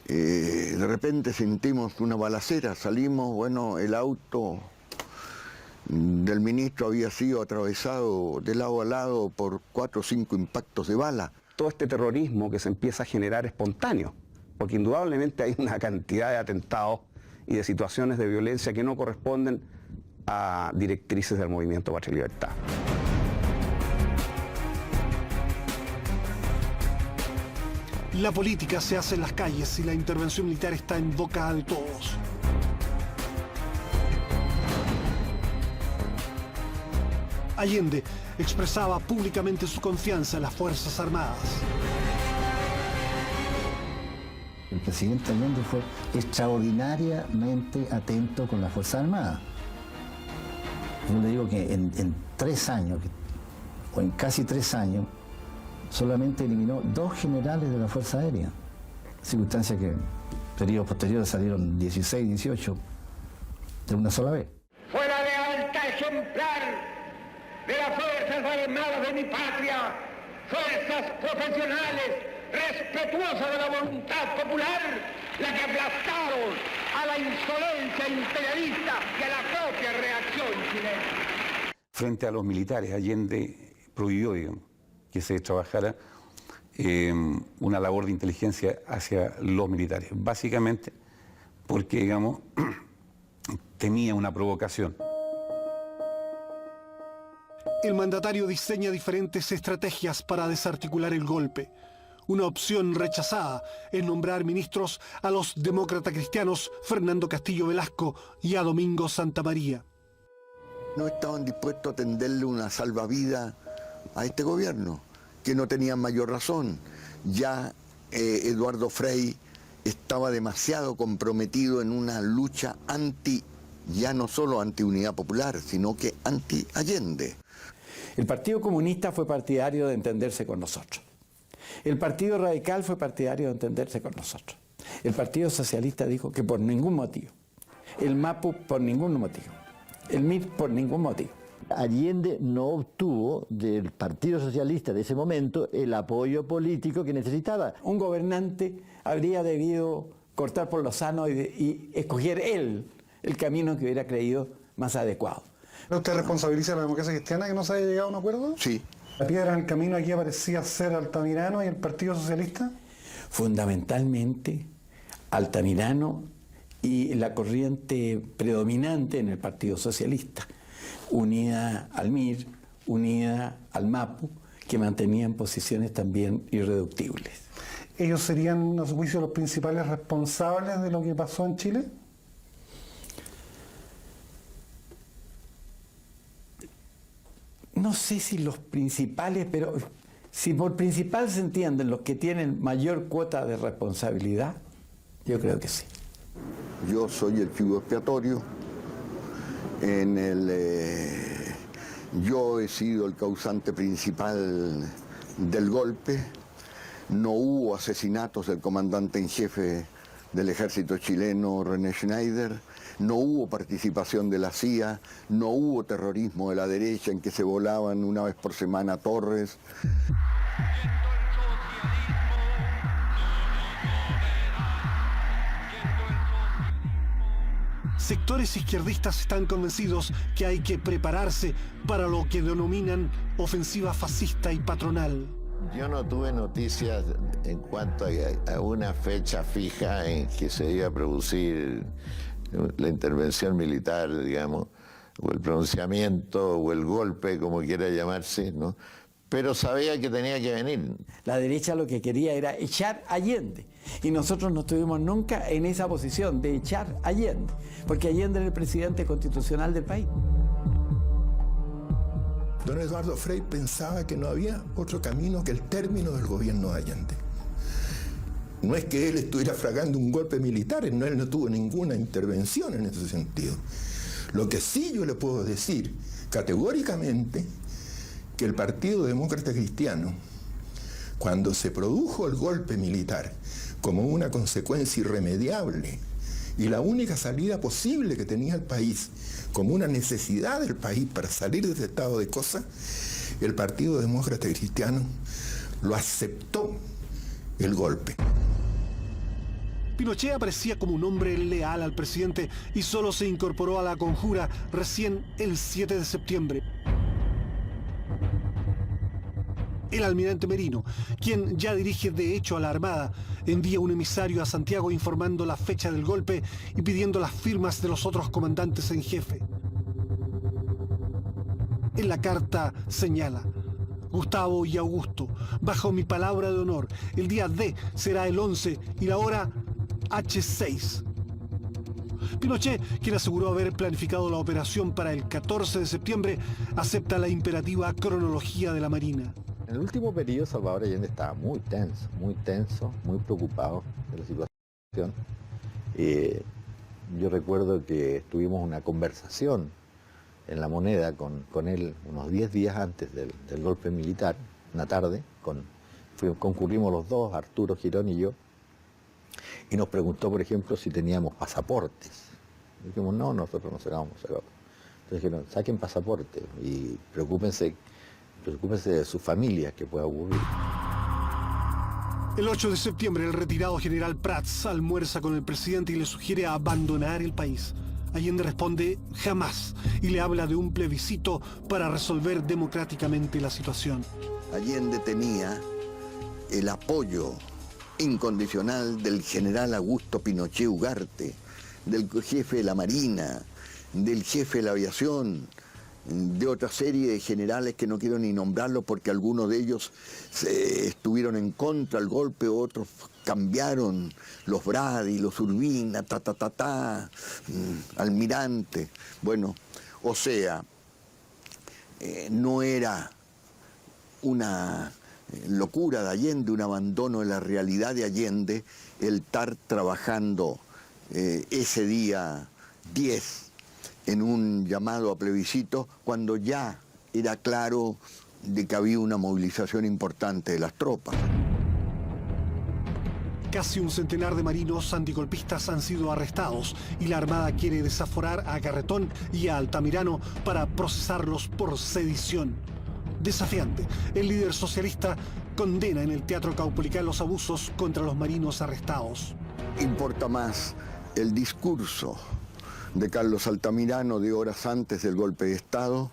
de repente sentimos una balacera, salimos, bueno, el auto del ministro había sido atravesado de lado a lado por 4 o 5 impactos de bala.
Todo este terrorismo que se empieza a generar espontáneo, porque indudablemente hay una cantidad de atentados y de situaciones de violencia que no corresponden a directrices del movimiento Patria y Libertad.
La política se hace en las calles y la intervención militar está en boca de todos. Allende expresaba públicamente su confianza en las Fuerzas Armadas.
El presidente Allende fue extraordinariamente atento con las Fuerzas Armadas. Yo le digo que en 3 años, o en casi 3 años, solamente eliminó 2 generales de la Fuerza Aérea. Circunstancia que en periodos posteriores salieron 16, 18 de una sola vez.
Fue la lealtad ejemplar de las Fuerzas Armadas de mi patria, fuerzas profesionales, respetuosas de la voluntad popular, la que aplastaron a la insolencia imperialista y a la propia reacción chilena.
Frente a los militares, Allende prohibió, digamos, que se trabajara una labor de inteligencia hacia los militares, básicamente porque, digamos, temía una provocación.
El mandatario diseña diferentes estrategias para desarticular el golpe. Una opción rechazada es nombrar ministros a los demócratas cristianos Fernando Castillo Velasco y a Domingo Santamaría.
No estaban dispuestos a tenderle una salvavidas a este gobierno, que no tenían mayor razón. Ya Eduardo Frei estaba demasiado comprometido en una lucha ya no solo anti-Unidad Popular, sino que anti-Allende.
El Partido Comunista fue partidario de entenderse con nosotros. El Partido Radical fue partidario de entenderse con nosotros. El Partido Socialista dijo que por ningún motivo. El MAPU por ningún motivo. El MIR por ningún motivo.
Allende no obtuvo del Partido Socialista de ese momento el apoyo político que necesitaba.
Un gobernante habría debido cortar por lo sano y escoger él el camino que hubiera creído más adecuado.
¿Usted responsabiliza a la democracia cristiana que no se haya llegado a un acuerdo?
Sí.
¿La piedra en el camino aquí parecía ser Altamirano y el Partido Socialista?
Fundamentalmente Altamirano y la corriente predominante en el Partido Socialista, unida al MIR, unida al MAPU, que mantenían posiciones también irreductibles.
¿Ellos serían, a su juicio, los principales responsables de lo que pasó en Chile?
No sé si los principales, pero si por principal se entienden los que tienen mayor cuota de responsabilidad, yo creo que sí.
Yo soy el chivo expiatorio. Yo he sido el causante principal del golpe. No hubo asesinatos del comandante en jefe del ejército chileno, René Schneider. No hubo participación de la CIA, no hubo terrorismo de la derecha en que se volaban una vez por semana torres.
Sectores izquierdistas están convencidos que hay que prepararse para lo que denominan ofensiva fascista y patronal.
Yo no tuve noticias en cuanto a una fecha fija en que se iba a producir la intervención militar, digamos, o el pronunciamiento, o el golpe, como quiera llamarse, ¿no? Pero sabía que tenía que venir.
La derecha lo que quería era echar a Allende, y nosotros no estuvimos nunca en esa posición de echar a Allende, porque Allende era el presidente constitucional del país.
Don Eduardo Frei pensaba que no había otro camino que el término del gobierno de Allende. No es que él estuviera fragando un golpe militar, él no tuvo ninguna intervención en ese sentido. Lo que sí yo le puedo decir categóricamente, que el Partido Demócrata Cristiano, cuando se produjo el golpe militar como una consecuencia irremediable y la única salida posible que tenía el país, como una necesidad del país para salir de ese estado de cosas, el Partido Demócrata Cristiano lo aceptó el golpe.
Pinochet aparecía como un hombre leal al presidente y solo se incorporó a la conjura recién el 7 de septiembre. El almirante Merino, quien ya dirige de hecho a la Armada, envía un emisario a Santiago informando la fecha del golpe y pidiendo las firmas de los otros comandantes en jefe. En la carta señala: Gustavo y Augusto, bajo mi palabra de honor, el día D será el 11 y la hora H6. Pinochet, quien aseguró haber planificado la operación para el 14 de septiembre, acepta la imperativa cronología de la Marina.
En el último periodo Salvador Allende estaba muy tenso, muy preocupado de la situación. Yo recuerdo que tuvimos una conversación en La Moneda con él unos 10 días antes del golpe militar, una tarde, concurrimos los dos, Arturo Girón y yo, y nos preguntó, por ejemplo, si teníamos pasaportes. Dijimos, no, nosotros no sacamos pasaportes. Entonces dijeron, saquen pasaporte y preocúpense de sus familias, que pueda ocurrir.
El 8 de septiembre, el retirado general Prats almuerza con el presidente y le sugiere abandonar el país. Allende responde jamás y le habla de un plebiscito para resolver democráticamente la situación.
Allende tenía el apoyo incondicional del general Augusto Pinochet Ugarte, del jefe de la Marina, del jefe de la aviación, de otra serie de generales que no quiero ni nombrarlos porque algunos de ellos estuvieron en contra del golpe, otros cambiaron, los Brady, los Urbina, almirante. Bueno, o sea, no era una locura de Allende, un abandono de la realidad de Allende, el estar trabajando ese día 10 en un llamado a plebiscito, cuando ya era claro de que había una movilización importante de las tropas.
Casi un centenar de marinos antigolpistas han sido arrestados y la Armada quiere desaforar a Garretón y a Altamirano para procesarlos por sedición. Desafiante, el líder socialista condena en el Teatro Caupolicán los abusos contra los marinos arrestados.
Importa más el discurso de Carlos Altamirano de horas antes del golpe de Estado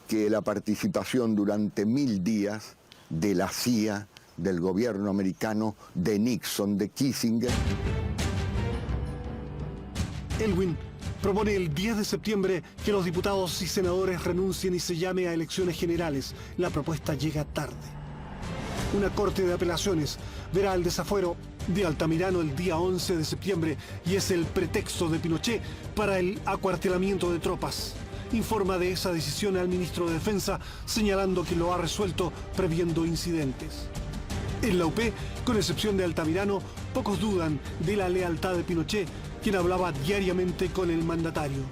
que la participación durante 1000 días de la CIA, del gobierno americano, de Nixon, de Kissinger.
Elwin propone el 10 de septiembre que los diputados y senadores renuncien y se llame a elecciones generales. La propuesta llega tarde. Una corte de apelaciones verá el desafuero de Altamirano el día 11 de septiembre y es el pretexto de Pinochet para el acuartelamiento de tropas. Informa de esa decisión al ministro de Defensa, señalando que lo ha resuelto previendo incidentes. En la UP, con excepción de Altamirano, pocos dudan de la lealtad de Pinochet, quien hablaba diariamente con el mandatario.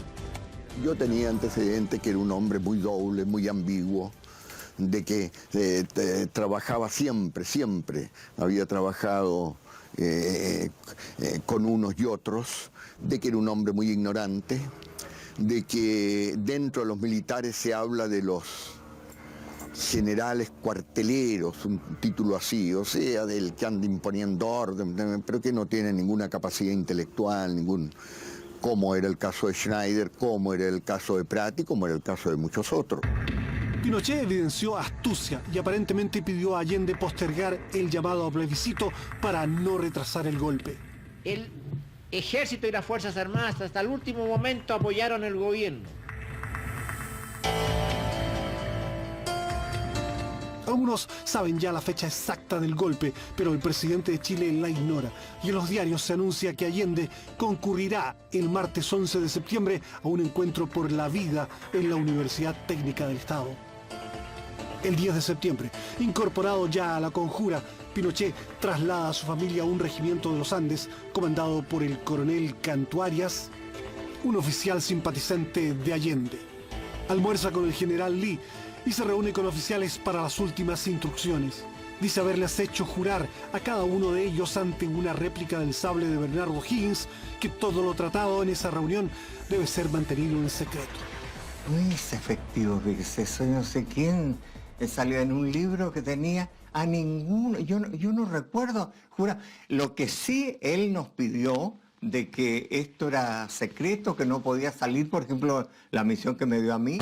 Yo tenía antecedentes que era un hombre muy doble, muy ambiguo, de que trabajaba siempre, había trabajado con unos y otros, de que era un hombre muy ignorante, de que dentro de los militares se habla de los generales cuarteleros, un título así, o sea, del que anda imponiendo orden, pero que no tiene ninguna capacidad intelectual, como era el caso de Schneider, como era el caso de Prat y como era el caso de muchos otros.
Pinochet evidenció astucia y aparentemente pidió a Allende postergar el llamado a plebiscito para no retrasar el golpe.
El ejército y las Fuerzas Armadas hasta el último momento apoyaron el gobierno.
Algunos saben ya la fecha exacta del golpe, pero el presidente de Chile la ignora. Y en los diarios se anuncia que Allende concurrirá el martes 11 de septiembre a un encuentro por la vida en la Universidad Técnica del Estado. El 10 de septiembre, incorporado ya a la conjura, Pinochet traslada a su familia a un regimiento de los Andes comandado por el coronel Cantuarias, un oficial simpatizante de Allende. Almuerza con el general Lee y se reúne con oficiales para las últimas instrucciones. Dice haberles hecho jurar a cada uno de ellos ante una réplica del sable de Bernardo Higgins que todo lo tratado en esa reunión debe ser mantenido en secreto.
No es efectivo, fíjese, soy no sé quién. Salió en un libro que tenía
a ninguno, yo no recuerdo, jura, lo que sí él nos pidió de que esto era secreto, que no podía salir, por ejemplo, la misión que me dio a mí.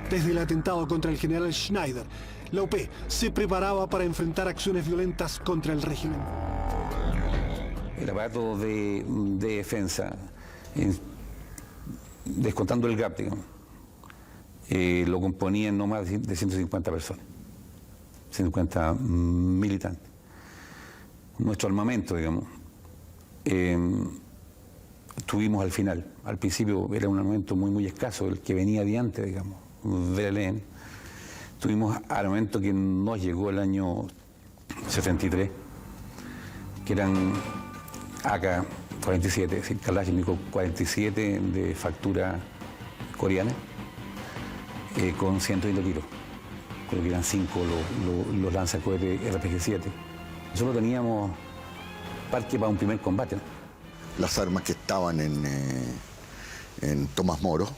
Desde el atentado contra el general Schneider, la UP se preparaba para enfrentar acciones violentas contra el régimen.
El aparato de defensa, descontando el GAP, digamos, lo componían no más de 150 personas, 150 militantes. Nuestro armamento, digamos, tuvimos al final. Al principio era un armamento muy escaso, el que venía de antes, digamos, del ELN. Tuvimos armamento que nos llegó el año 73, que eran AK-47, es decir, Kalashnikov 47 de factura coreana, con 120 tiros. Creo que eran 5 los lanzacohetes RPG-7. Nosotros teníamos parque para un primer combate, ¿no?
Las armas que estaban en Tomás Moro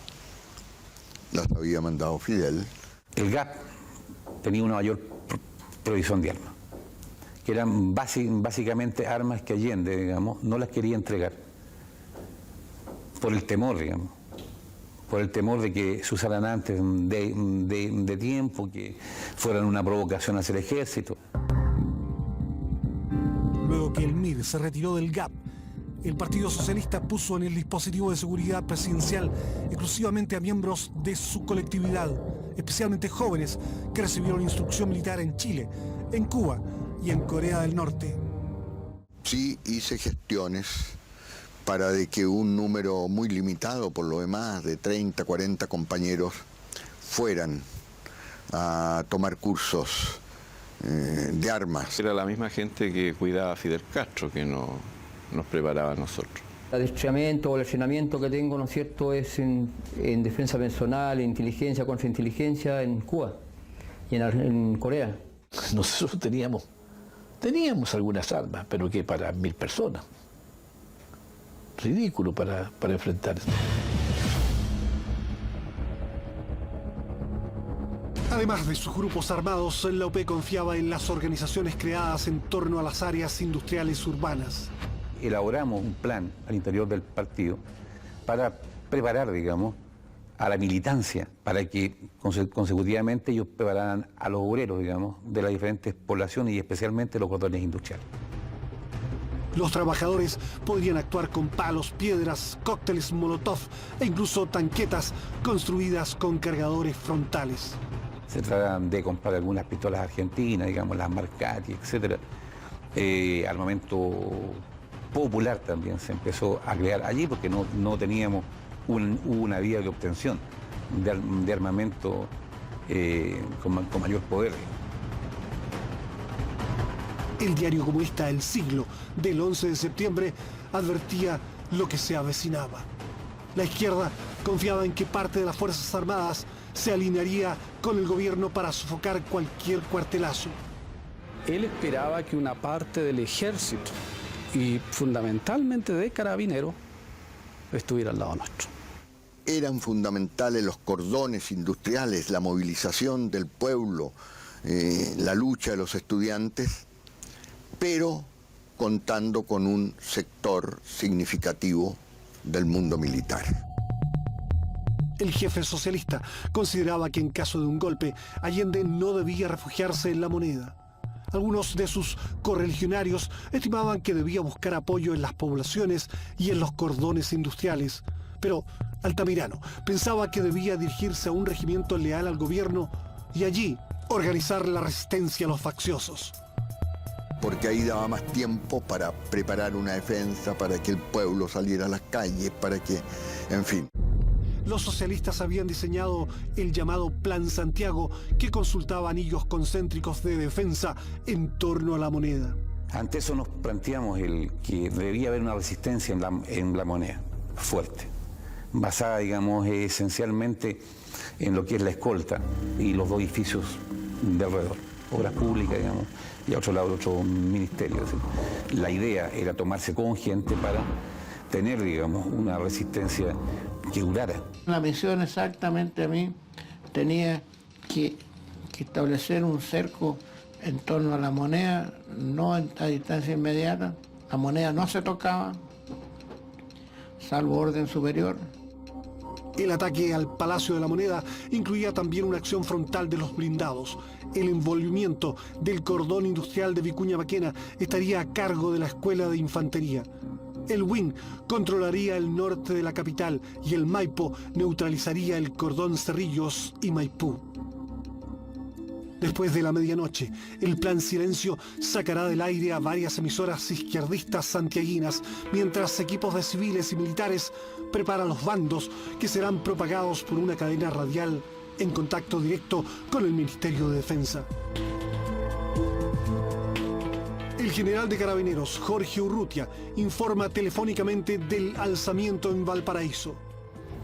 las había mandado Fidel.
El GAP tenía una mayor provisión de armas, que eran básicamente armas que Allende, digamos, no las quería entregar por el temor, digamos, por el temor de que se usaran antes de tiempo, que fueran una provocación hacia el ejército.
Luego que el MIR se retiró del GAP, el Partido Socialista puso en el dispositivo de seguridad presidencial exclusivamente a miembros de su colectividad, especialmente jóvenes que recibieron instrucción militar en Chile, en Cuba y en Corea del Norte.
Sí hice gestiones para de que un número muy limitado, por lo demás, de 30, 40 compañeros, fueran a tomar cursos de armas.
Era la misma gente que cuidaba a Fidel Castro, que nos preparaba a nosotros.
El adiestramiento o el entrenamiento que tengo, ¿no es cierto?, es en defensa personal, en inteligencia, contrainteligencia en Cuba y en Corea.
Nosotros teníamos algunas armas, pero que para 1000 personas. Ridículo para enfrentar eso.
Además de sus grupos armados, la UP confiaba en las organizaciones creadas en torno a las áreas industriales urbanas.
Elaboramos un plan al interior del partido para preparar, digamos, a la militancia, para que consecutivamente ellos prepararan a los obreros, digamos, de las diferentes poblaciones y especialmente los cordones industriales.
Los trabajadores podrían actuar con palos, piedras, cócteles molotov e incluso tanquetas construidas con cargadores frontales.
Se tratan de comprar algunas pistolas argentinas, digamos, las Marcati, etc. Armamento popular también se empezó a crear allí porque no teníamos una vía de obtención de armamento con mayor poder.
El diario comunista El Siglo del 11 de septiembre advertía lo que se avecinaba. La izquierda confiaba en que parte de las Fuerzas Armadas se alinearía con el gobierno para sofocar cualquier cuartelazo.
Él esperaba que una parte del ejército y fundamentalmente de carabineros estuviera al lado nuestro.
Eran fundamentales los cordones industriales, la movilización del pueblo, la lucha de los estudiantes, pero contando con un sector significativo del mundo militar.
El jefe socialista consideraba que en caso de un golpe, Allende no debía refugiarse en la moneda. Algunos de sus correligionarios estimaban que debía buscar apoyo en las poblaciones y en los cordones industriales. Pero Altamirano pensaba que debía dirigirse a un regimiento leal al gobierno y allí organizar la resistencia a los facciosos.
Porque ahí daba más tiempo para preparar una defensa, para que el pueblo saliera a las calles, para que, en fin.
Los socialistas habían diseñado el llamado Plan Santiago, que consultaba anillos concéntricos de defensa en torno a la moneda.
Ante eso nos planteamos que debía haber una resistencia en la moneda, fuerte, basada, digamos, esencialmente en lo que es la escolta y los dos edificios de alrededor, obras públicas, digamos, y a otro lado otro ministerio. ¿Sí? La idea era tomarse con gente para tener, digamos, una resistencia que durara.
La misión exactamente a mí tenía que que establecer un cerco en torno a la moneda, no a distancia inmediata. La moneda no se tocaba, salvo orden superior.
El ataque al Palacio de la Moneda incluía también una acción frontal de los blindados. El envolvimiento del cordón industrial de Vicuña Maquena estaría a cargo de la Escuela de Infantería. El WIN controlaría el norte de la capital y el Maipo neutralizaría el cordón Cerrillos y Maipú. Después de la medianoche, el Plan Silencio sacará del aire a varias emisoras izquierdistas santiaguinas, mientras equipos de civiles y militares preparan los bandos que serán propagados por una cadena radial en contacto directo con el Ministerio de Defensa. El general de Carabineros, Jorge Urrutia, informa telefónicamente del alzamiento en Valparaíso.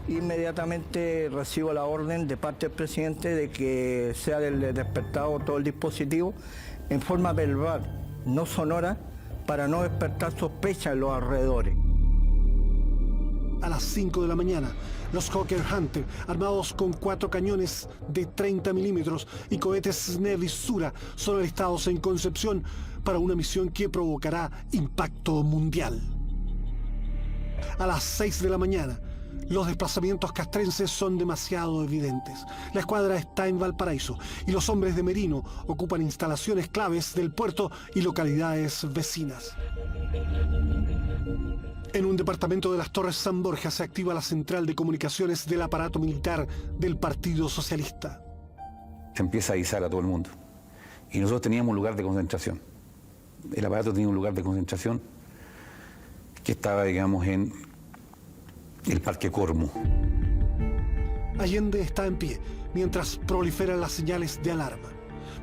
Inmediatamente recibo la orden de parte del presidente de que sea despertado todo el dispositivo en forma verbal, no sonora, para no despertar sospecha en los alrededores.
A las 5 de la mañana, los Hawker Hunter, armados con 4 cañones de 30 milímetros y cohetes Snevis Sura, son alistados en Concepción para una misión que provocará impacto mundial. A las 6 de la mañana, los desplazamientos castrenses son demasiado evidentes. La escuadra está en Valparaíso y los hombres de Merino ocupan instalaciones claves del puerto y localidades vecinas. En un departamento de las Torres San Borja se activa la central de comunicaciones del aparato militar del Partido Socialista.
Se empieza a avisar a todo el mundo. Y nosotros teníamos un lugar de concentración. El aparato tenía un lugar de concentración que estaba, digamos, en el Parque Cormo.
Allende está en pie, mientras proliferan las señales de alarma.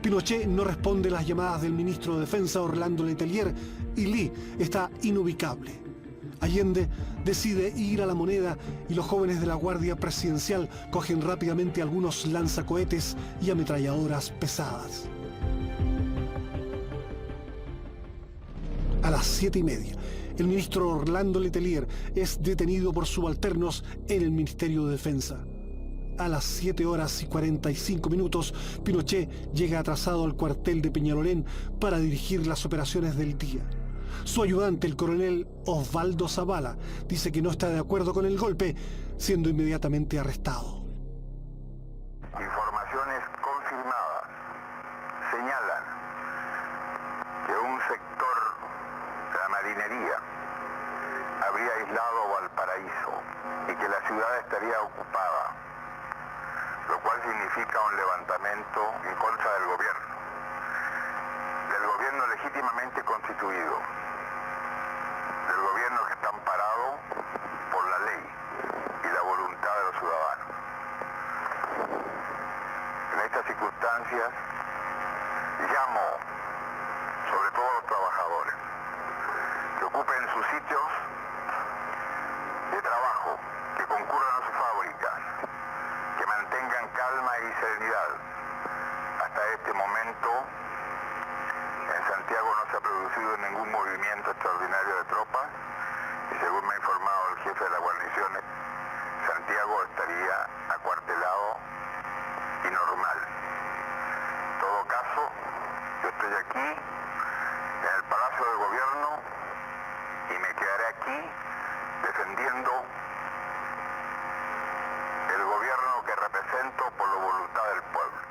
Pinochet no responde las llamadas del ministro de Defensa, Orlando Letelier, y Lee está inubicable. Allende decide ir a la Moneda y los jóvenes de la Guardia Presidencial cogen rápidamente algunos lanzacohetes y ametralladoras pesadas. A las 7:30, el ministro Orlando Letelier es detenido por subalternos en el Ministerio de Defensa. A las 7:45, Pinochet llega atrasado al cuartel de Peñalolén para dirigir las operaciones del día. Su ayudante, el coronel Osvaldo Zavala, dice que no está de acuerdo con el golpe, siendo inmediatamente arrestado.
Informaciones confirmadas señalan que un sector de la marinería habría aislado Valparaíso y que la ciudad estaría ocupada, lo cual significa un levantamiento en contra del gobierno legítimamente constituido, del gobierno que está amparado por la ley y la voluntad de los ciudadanos. En estas circunstancias llamo sobre todo a los trabajadores que ocupen sus sitios de trabajo, que concurran a sus fábricas, que mantengan calma y serenidad. Hasta este momento en Santiago no se ha producido ningún movimiento extraordinario de tropas y según me ha informado el jefe de la guarnición, Santiago estaría acuartelado y normal. En todo caso, yo estoy aquí en el Palacio de Gobierno y me quedaré aquí defendiendo el gobierno que represento por la voluntad del pueblo.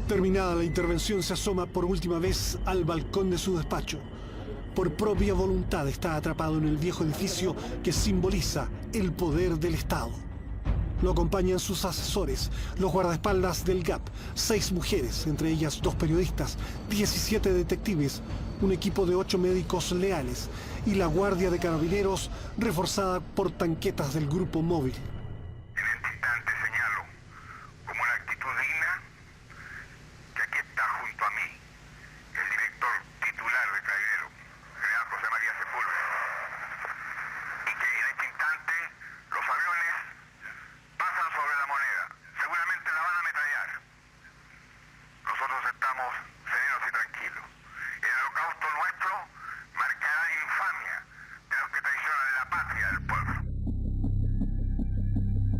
Terminada la intervención, se asoma por última vez al balcón de su despacho. Por propia voluntad está atrapado en el viejo edificio que simboliza el poder del Estado. Lo acompañan sus asesores, los guardaespaldas del GAP, 6 mujeres, entre ellas 2 periodistas, 17 detectives, un equipo de 8 médicos leales y la Guardia de Carabineros reforzada por tanquetas del Grupo Móvil.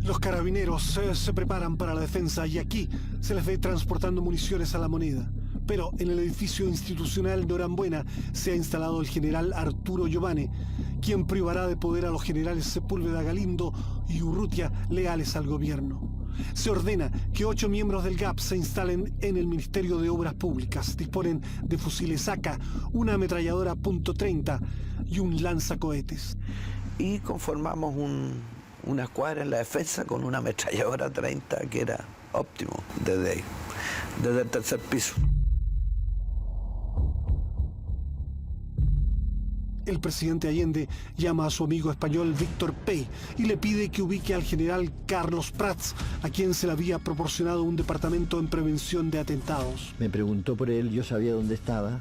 Los carabineros se preparan para la defensa y aquí se les ve transportando municiones a La Moneda. Pero en el edificio institucional Norambuena se ha instalado el general Arturo Giovane, quien privará de poder a los generales Sepúlveda, Galindo y Urrutia, leales al gobierno. Se ordena que 8 miembros del GAP se instalen en el Ministerio de Obras Públicas. Disponen de fusiles AK, una ametralladora .30 y un lanzacohetes.
Y conformamos una escuadra en la defensa con una ametralladora 30 que era óptimo desde el tercer piso.
El presidente Allende llama a su amigo español Víctor Pey y le pide que ubique al general Carlos Prats, a quien se le había proporcionado un departamento en prevención de atentados.
Me preguntó por él, yo sabía dónde estaba.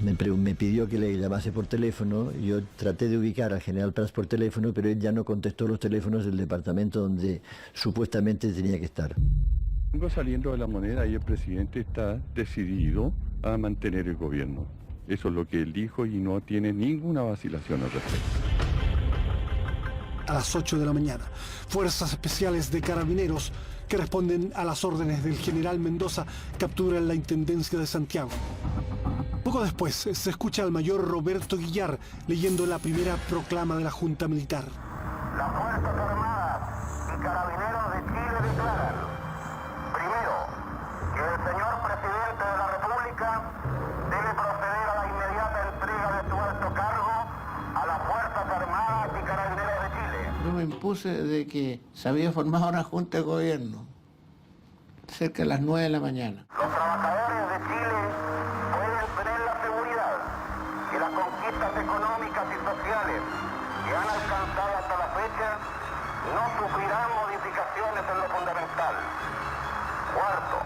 Me pidió que le llamase por teléfono. Yo traté de ubicar al general Prats por teléfono, pero él ya no contestó los teléfonos del departamento donde supuestamente tenía que estar.
Vengo saliendo de La Moneda y el presidente está decidido a mantener el gobierno. Eso es lo que él dijo y no tiene ninguna vacilación al respecto.
A las 8 de la mañana, fuerzas especiales de carabineros que responden a las órdenes del general Mendoza capturan la Intendencia de Santiago. Poco después se escucha al mayor Roberto Guillar leyendo la primera proclama de la Junta Militar.
Las Fuerzas Armadas y Carabineros de Chile declaran, primero, que el señor presidente de la República debe proceder a la inmediata entrega de su alto cargo a las Fuerzas Armadas y Carabineros de Chile.
Yo me impuse de que se había formado una junta de gobierno cerca de las 9 de la mañana.
Los trabajadores de Chile pueden tener la seguridad que las conquistas económicas y sociales que han alcanzado hasta la fecha no sufrirán modificaciones en lo fundamental. Cuarto,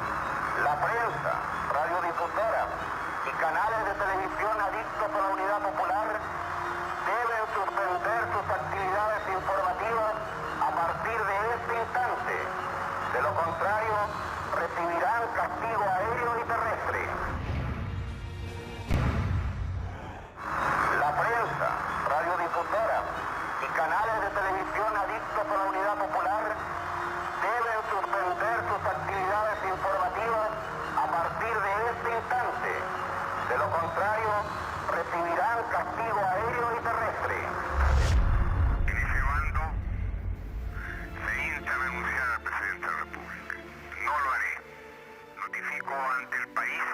la prensa, radiodifusora y canales de televisión adictos a la unidad popular deben suspender sus actividades informativas a partir de este instante. De lo contrario, recibirán castigo aéreo y terrestre. La prensa, radiodifusora y canales de televisión adictos a la unidad popular deben suspender sus actividades informativas a partir de este instante. De lo contrario, recibirán castigo aéreo y terrestre. En ese bando se insta a renunciar al presidente de la República. No lo haré. Notifico ante el país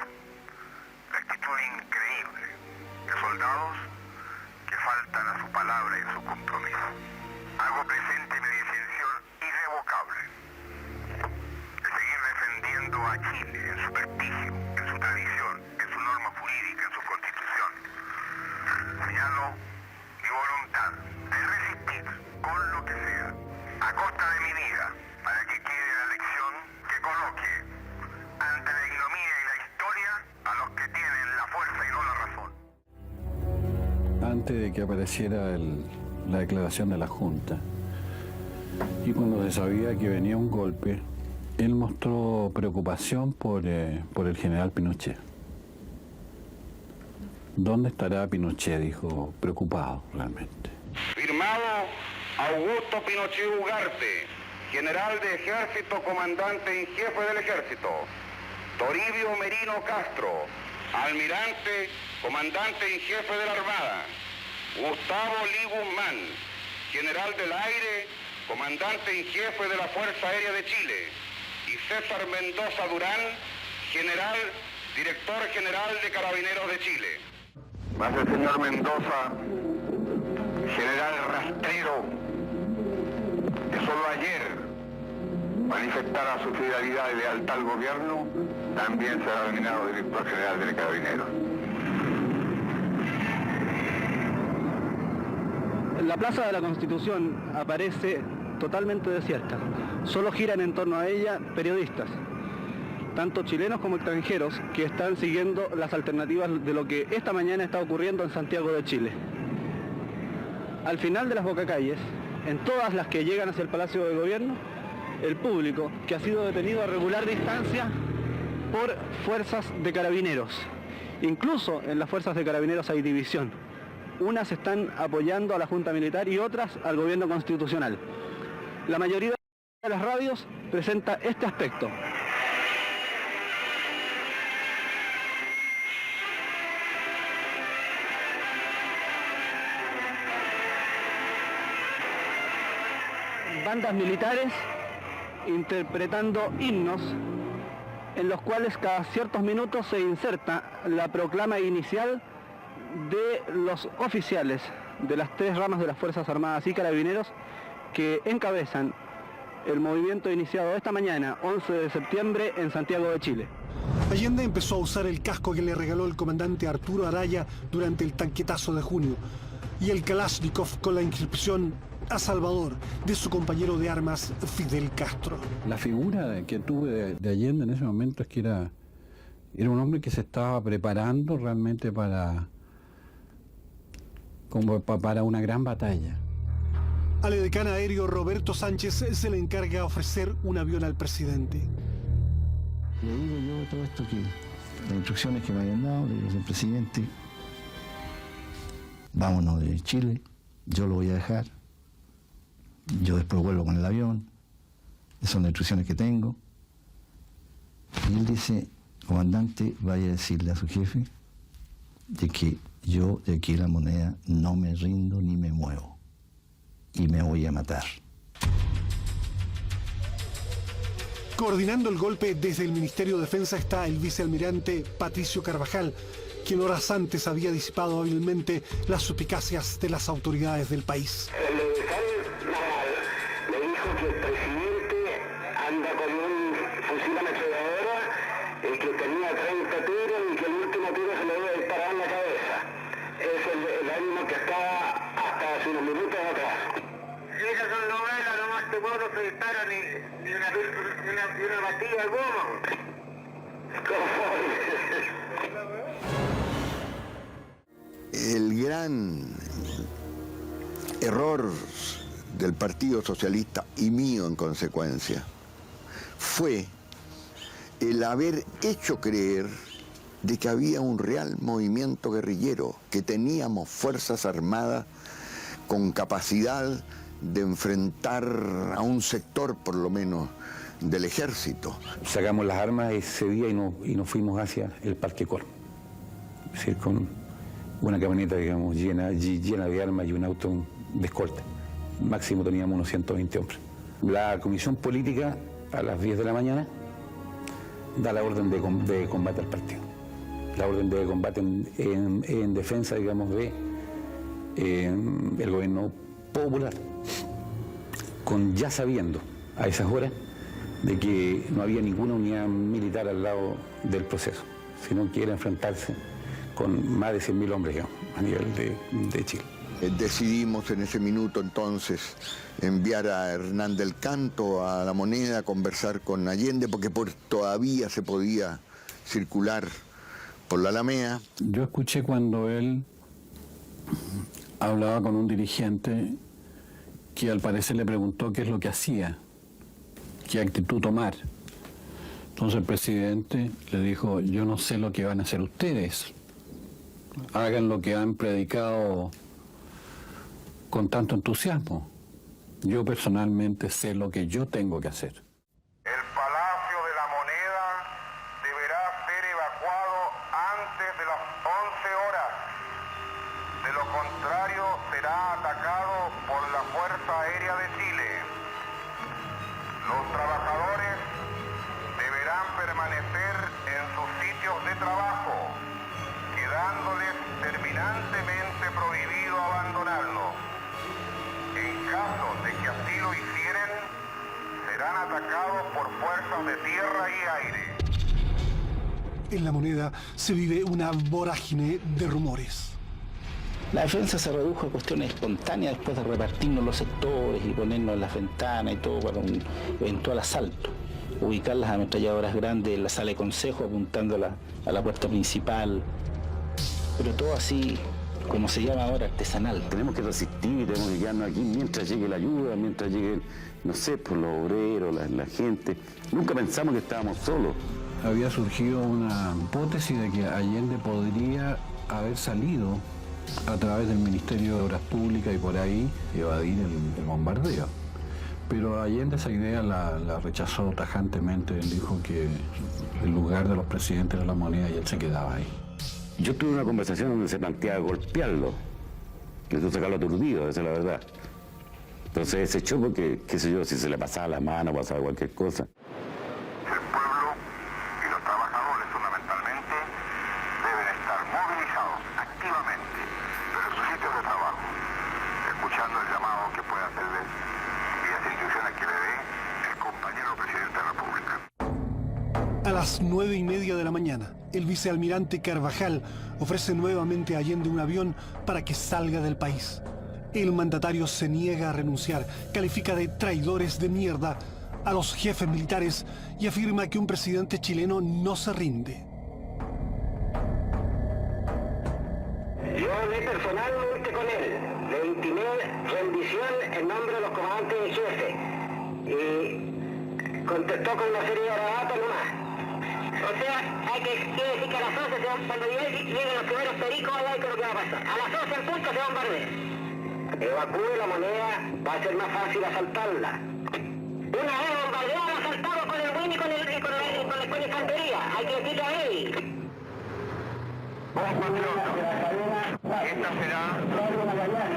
la actitud increíble de soldados que faltan a su palabra y a su compromiso. Hago presente mi decisión irrevocable de seguir defendiendo a Chile en su prestigio, en su tradición, en su norma jurídica, en su constitución. Señalo mi voluntad de resistir con lo que sea, a costa de mi vida, para que quede la lección que coloque ante la ignominia y la historia a los que tienen la fuerza y no la razón.
Antes de que apareciera la declaración de la Junta, y cuando se sabía que venía un golpe, él mostró preocupación por el general Pinochet. ¿Dónde estará Pinochet?, dijo, preocupado realmente.
Firmado Augusto Pinochet Ugarte, general de ejército, comandante en jefe del ejército. Toribio Merino Castro, almirante, comandante en jefe de la Armada. Gustavo Lee Guzmán, general del aire, comandante en jefe de la Fuerza Aérea de Chile. Y César Mendoza Durán, general, director general de Carabineros de Chile. Más el señor Mendoza, general rastrero, que solo ayer manifestara su fidelidad y lealtad al gobierno, también será nominado director general de Carabineros.
La Plaza de la Constitución aparece totalmente desierta. Solo giran en torno a ella periodistas, tanto chilenos como extranjeros, que están siguiendo las alternativas de lo que esta mañana está ocurriendo en Santiago de Chile. Al final de las bocacalles, en todas las que llegan hacia el Palacio de Gobierno, el público que ha sido detenido a regular distancia por fuerzas de carabineros. Incluso en las fuerzas de carabineros hay división. Unas están apoyando a la Junta Militar y otras al gobierno constitucional. La mayoría de las radios presenta este aspecto. Bandas militares interpretando himnos en los cuales cada ciertos minutos se inserta la proclama inicial de los oficiales de las 3 ramas de las Fuerzas Armadas y Carabineros que encabezan el movimiento iniciado esta mañana, 11 de septiembre, en Santiago de Chile.
Allende empezó a usar el casco que le regaló el comandante Arturo Araya durante el tanquetazo de junio y el Kalashnikov con la inscripción a Salvador de su compañero de armas Fidel Castro.
La figura que tuve de Allende en ese momento es que era un hombre que se estaba preparando realmente para una gran batalla.
Al edecán aéreo Roberto Sánchez se le encarga ofrecer un avión al presidente.
Le digo yo todo esto, que las instrucciones que me habían dado, le digo al presidente, vámonos de Chile, yo lo voy a dejar, yo después vuelvo con el avión, esas son las instrucciones que tengo. Y él dice, comandante, vaya a decirle a su jefe de que yo de aquí La Moneda no me rindo ni me muevo y me voy a matar.
Coordinando el golpe desde el Ministerio de Defensa está el vicealmirante Patricio Carvajal, quien horas antes había disipado hábilmente las suspicacias de las autoridades del país.
El edecán naval me dijo que el presidente anda con un fusil ametralladora y que tenía 30 tiros y que el último tiro se le iba a disparar en la cabeza. Es el ánimo que estaba hasta hace unos minutos atrás. Si esas son novelas, nomás te puedo no se dispara ni una batida al goma.
El gran error del Partido Socialista, y mío en consecuencia, fue el haber hecho creer de que había un real movimiento guerrillero, que teníamos fuerzas armadas con capacidad de enfrentar a un sector, por lo menos, del ejército.
Sacamos las armas ese día y nos fuimos hacia el Parque Colón. Es decir, con una camioneta, digamos, llena de armas y un auto de escolta. Máximo teníamos unos 120 hombres. La comisión política, a las 10 de la mañana, da la orden de combate al partido. La orden de combate en defensa, digamos, de el gobierno popular, ya sabiendo a esas horas de que no había ninguna unidad militar al lado del proceso, sino que era enfrentarse con más de 100.000 hombres, digamos, a nivel de Chile.
Decidimos en ese minuto entonces enviar a Hernán del Canto a La Moneda a conversar con Allende, porque todavía se podía circular por la Alameda.
Yo escuché cuando él hablaba con un dirigente que al parecer le preguntó qué es lo que hacía, qué actitud tomar. Entonces el presidente le dijo, yo no sé lo que van a hacer ustedes, hagan lo que han predicado con tanto entusiasmo. Yo personalmente sé lo que yo tengo que hacer.
El Palacio de la Moneda deberá ser evacuado antes de las 11 horas. De lo contrario, será atacado por la Fuerza Aérea de Chile. Los trabajadores deberán permanecer en sus sitios de trabajo, quedándoles terminantemente prohibido abandonarlos. En caso de que así lo hicieren, serán atacados por fuerzas de tierra y aire.
En La Moneda se vive una vorágine de rumores.
La defensa se redujo a cuestiones espontáneas después de repartirnos los sectores y ponernos en las ventanas y todo para un eventual asalto. Ubicar las ametralladoras grandes en la sala de consejo apuntando a la puerta principal. Pero todo así, como se llama ahora, artesanal.
Tenemos que resistir y tenemos que quedarnos aquí mientras llegue la ayuda, mientras lleguen, no sé, por los obreros, la gente. Nunca pensamos que estábamos solos.
Había surgido una hipótesis de que Allende podría haber salido a través del Ministerio de Obras Públicas y por ahí evadir el bombardeo. Pero Allende esa idea la rechazó tajantemente. Él dijo que el lugar de los presidentes era la moneda y él se quedaba ahí.
Yo tuve una conversación donde se planteaba golpearlo, de sacarlo aturdido, esa es la verdad. Entonces se echó porque, qué sé yo, si se le pasaba la mano, pasaba cualquier cosa.
El pueblo y los trabajadores fundamentalmente deben estar movilizados activamente, pero en sus sitios de trabajo, escuchando el llamado que pueda hacerles y las instrucciones que le dé el compañero presidente de la República.
A las 9:30 de la mañana, el vicealmirante Carvajal ofrece nuevamente a Allende un avión para que salga del país. El mandatario se niega a renunciar, califica de traidores de mierda a los jefes militares y afirma que un presidente chileno no se rinde.
Yo de personalmente con él le intimé rendición en nombre de los comandantes en jefe y contestó con una serie de garabatos nomás. O sea, quiere decir que a las 11 cuando lleguen los primeros pericos, allá hay que lo que va a pasar. A las 11 en punto se bombardea. Evacúe la moneda, va a ser más fácil asaltarla. Una vez bombardeada, asaltado con el WIN y con la infantería. Hay que decirle a él.
Esta será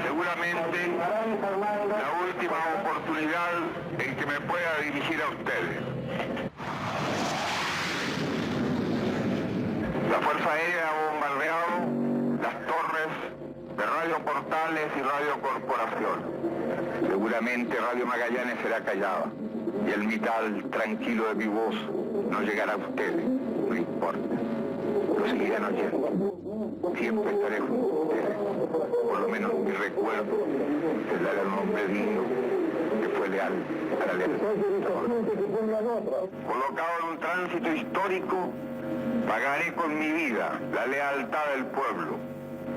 seguramente la última oportunidad en que me pueda dirigir a ustedes. La Fuerza Aérea ha bombardeado las torres de Radio Portales y Radio Corporación. Seguramente Radio Magallanes será callada y el mital tranquilo de mi voz no llegará a ustedes, no importa. Lo seguirán oyendo. Siempre estaré junto a ustedes. Por lo menos mi recuerdo será el hombre digno que fue leal a la lealtad. Colocado en un tránsito histórico, pagaré con mi vida la lealtad del pueblo.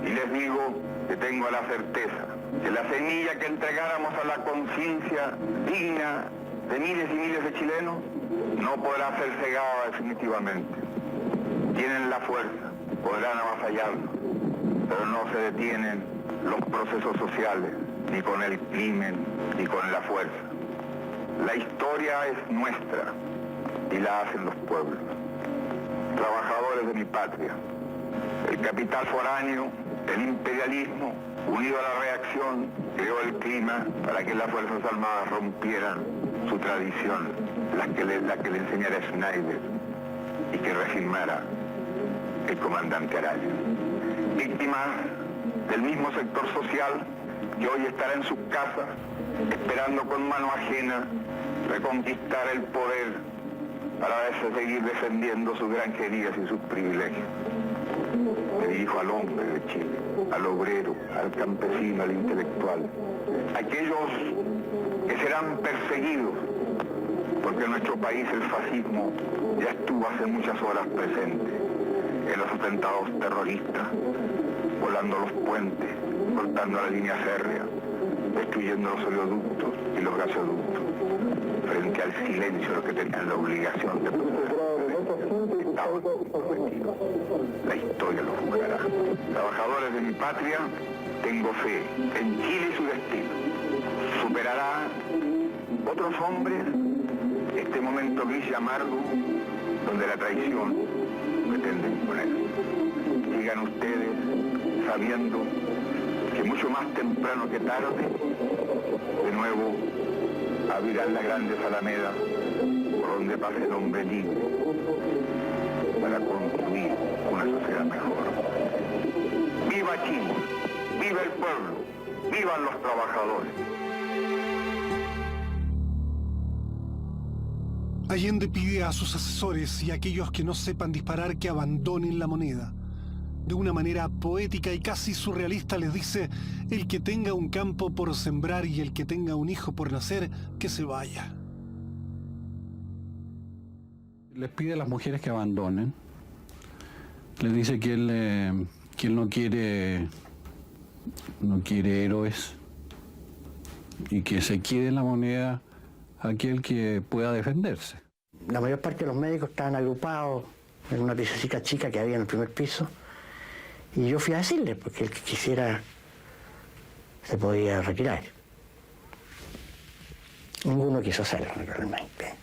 Y les digo que tengo la certeza que la semilla que entregáramos a la conciencia digna de miles y miles de chilenos no podrá ser cegada definitivamente. Tienen la fuerza, podrán avasallarnos, pero no se detienen los procesos sociales, ni con el crimen, ni con la fuerza. La historia es nuestra y la hacen los pueblos. Trabajadores de mi patria, el capital foráneo, el imperialismo, unido a la reacción, creó el clima para que las Fuerzas Armadas rompieran su tradición, la que le enseñara Schneider y que reafirmara el comandante Araya. Víctimas del mismo sector social que hoy estará en sus casas, esperando con mano ajena reconquistar el poder para seguir defendiendo sus granjerías y sus privilegios. Me dirijo al hombre de Chile, al obrero, al campesino, al intelectual, aquellos que serán perseguidos, porque en nuestro país el fascismo ya estuvo hace muchas horas presente en los atentados terroristas, volando los puentes, cortando la línea férrea, destruyendo los oleoductos y los gasoductos, frente al silencio de los que tenían la obligación de proteger. Estaban comprometidos. La historia los juzgará. Trabajadores de mi patria, tengo fe en Chile y su destino. Superará otros hombres este momento gris y amargo donde la traición pretende imponer. Sigan ustedes sabiendo que mucho más temprano que tarde, de nuevo abrirán las grandes alamedas por donde pase el hombre libre para construir una sociedad mejor. ¡Viva Chile! ¡Viva el pueblo! ¡Vivan los trabajadores!
Allende pide a sus asesores y a aquellos que no sepan disparar que abandonen la moneda. De una manera poética y casi surrealista les dice: el que tenga un campo por sembrar y el que tenga un hijo por nacer, que se vaya.
Les pide a las mujeres que abandonen. Les dice que él no quiere héroes y que se quede en la moneda aquel que pueda defenderse.
La mayor parte de los médicos estaban agrupados en una piececita chica que había en el primer piso. Y yo fui a decirle, porque el que quisiera se podía retirar. Ninguno quiso hacerlo realmente.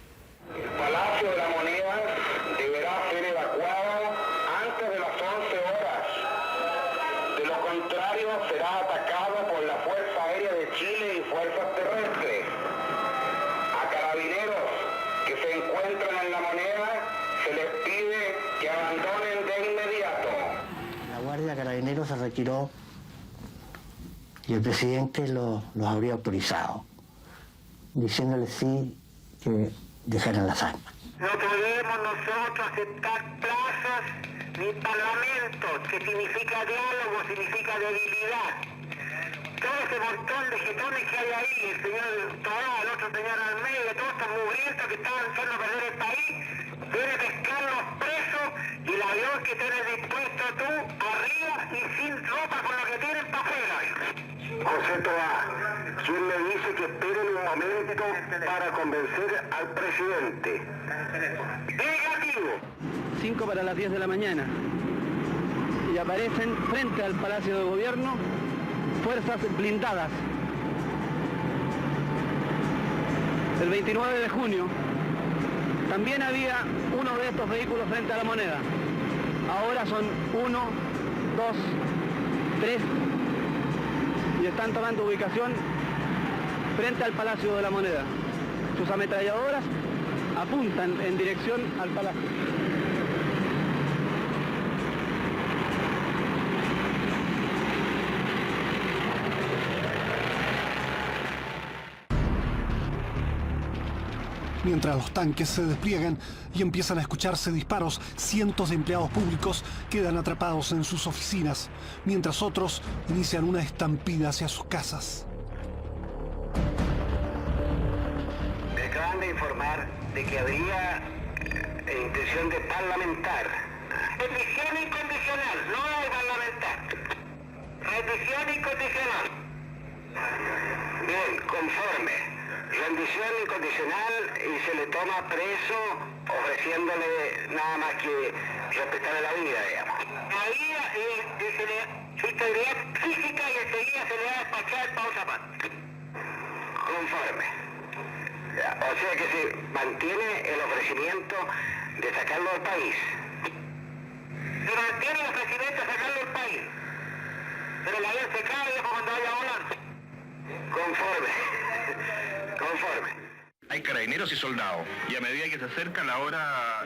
El Palacio de la Moneda deberá ser evacuado antes de las 11 horas. De lo contrario, será atacado por la Fuerza Aérea de Chile y fuerzas terrestres. A carabineros que se encuentran en la Moneda se les pide que abandonen de inmediato.
La Guardia de Carabineros se retiró y el presidente los habría autorizado, diciéndole sí que dejaran las armas.
No podemos nosotros aceptar plazas ni parlamentos, que significa diálogo, significa debilidad. Todo ese montón de jetones que hay ahí, el señor Toral, el otro señor Almeida, todos estos mugrientos que estaban echando a perder el país, debe pescarlos presos y el avión que tienes dispuesto tú arriba y sin ropa con lo que tienen para afuera. José Toá, ¿quién me dice que esperen un momento para convencer al presidente? Negativo.
5 para las 10 de la mañana. Y aparecen frente al Palacio de Gobierno fuerzas blindadas. El 29 de junio también había uno de estos vehículos frente a la Moneda. Ahora son 1, 2, 3 y están tomando ubicación frente al Palacio de la Moneda. Sus ametralladoras apuntan en dirección al palacio.
Mientras los tanques se despliegan y empiezan a escucharse disparos, cientos de empleados públicos quedan atrapados en sus oficinas, mientras otros inician una estampida hacia sus casas.
Me acaban de informar de que habría intención de parlamentar. Rendición incondicional, no hay parlamentar. Rendición incondicional. Bien, conforme. Rendición incondicional y se le toma preso ofreciéndole nada más que respetarle la vida, digamos. La vida y su integridad física y enseguida se le va a despachar para otra parte. Conforme. O sea que se mantiene el ofrecimiento de sacarlo del país. Se mantiene el ofrecimiento de sacarlo del país. Pero la vida se cae y cuando vaya a volar. Conforme. Conforme.
Hay carabineros y soldados, y a medida que se acerca la hora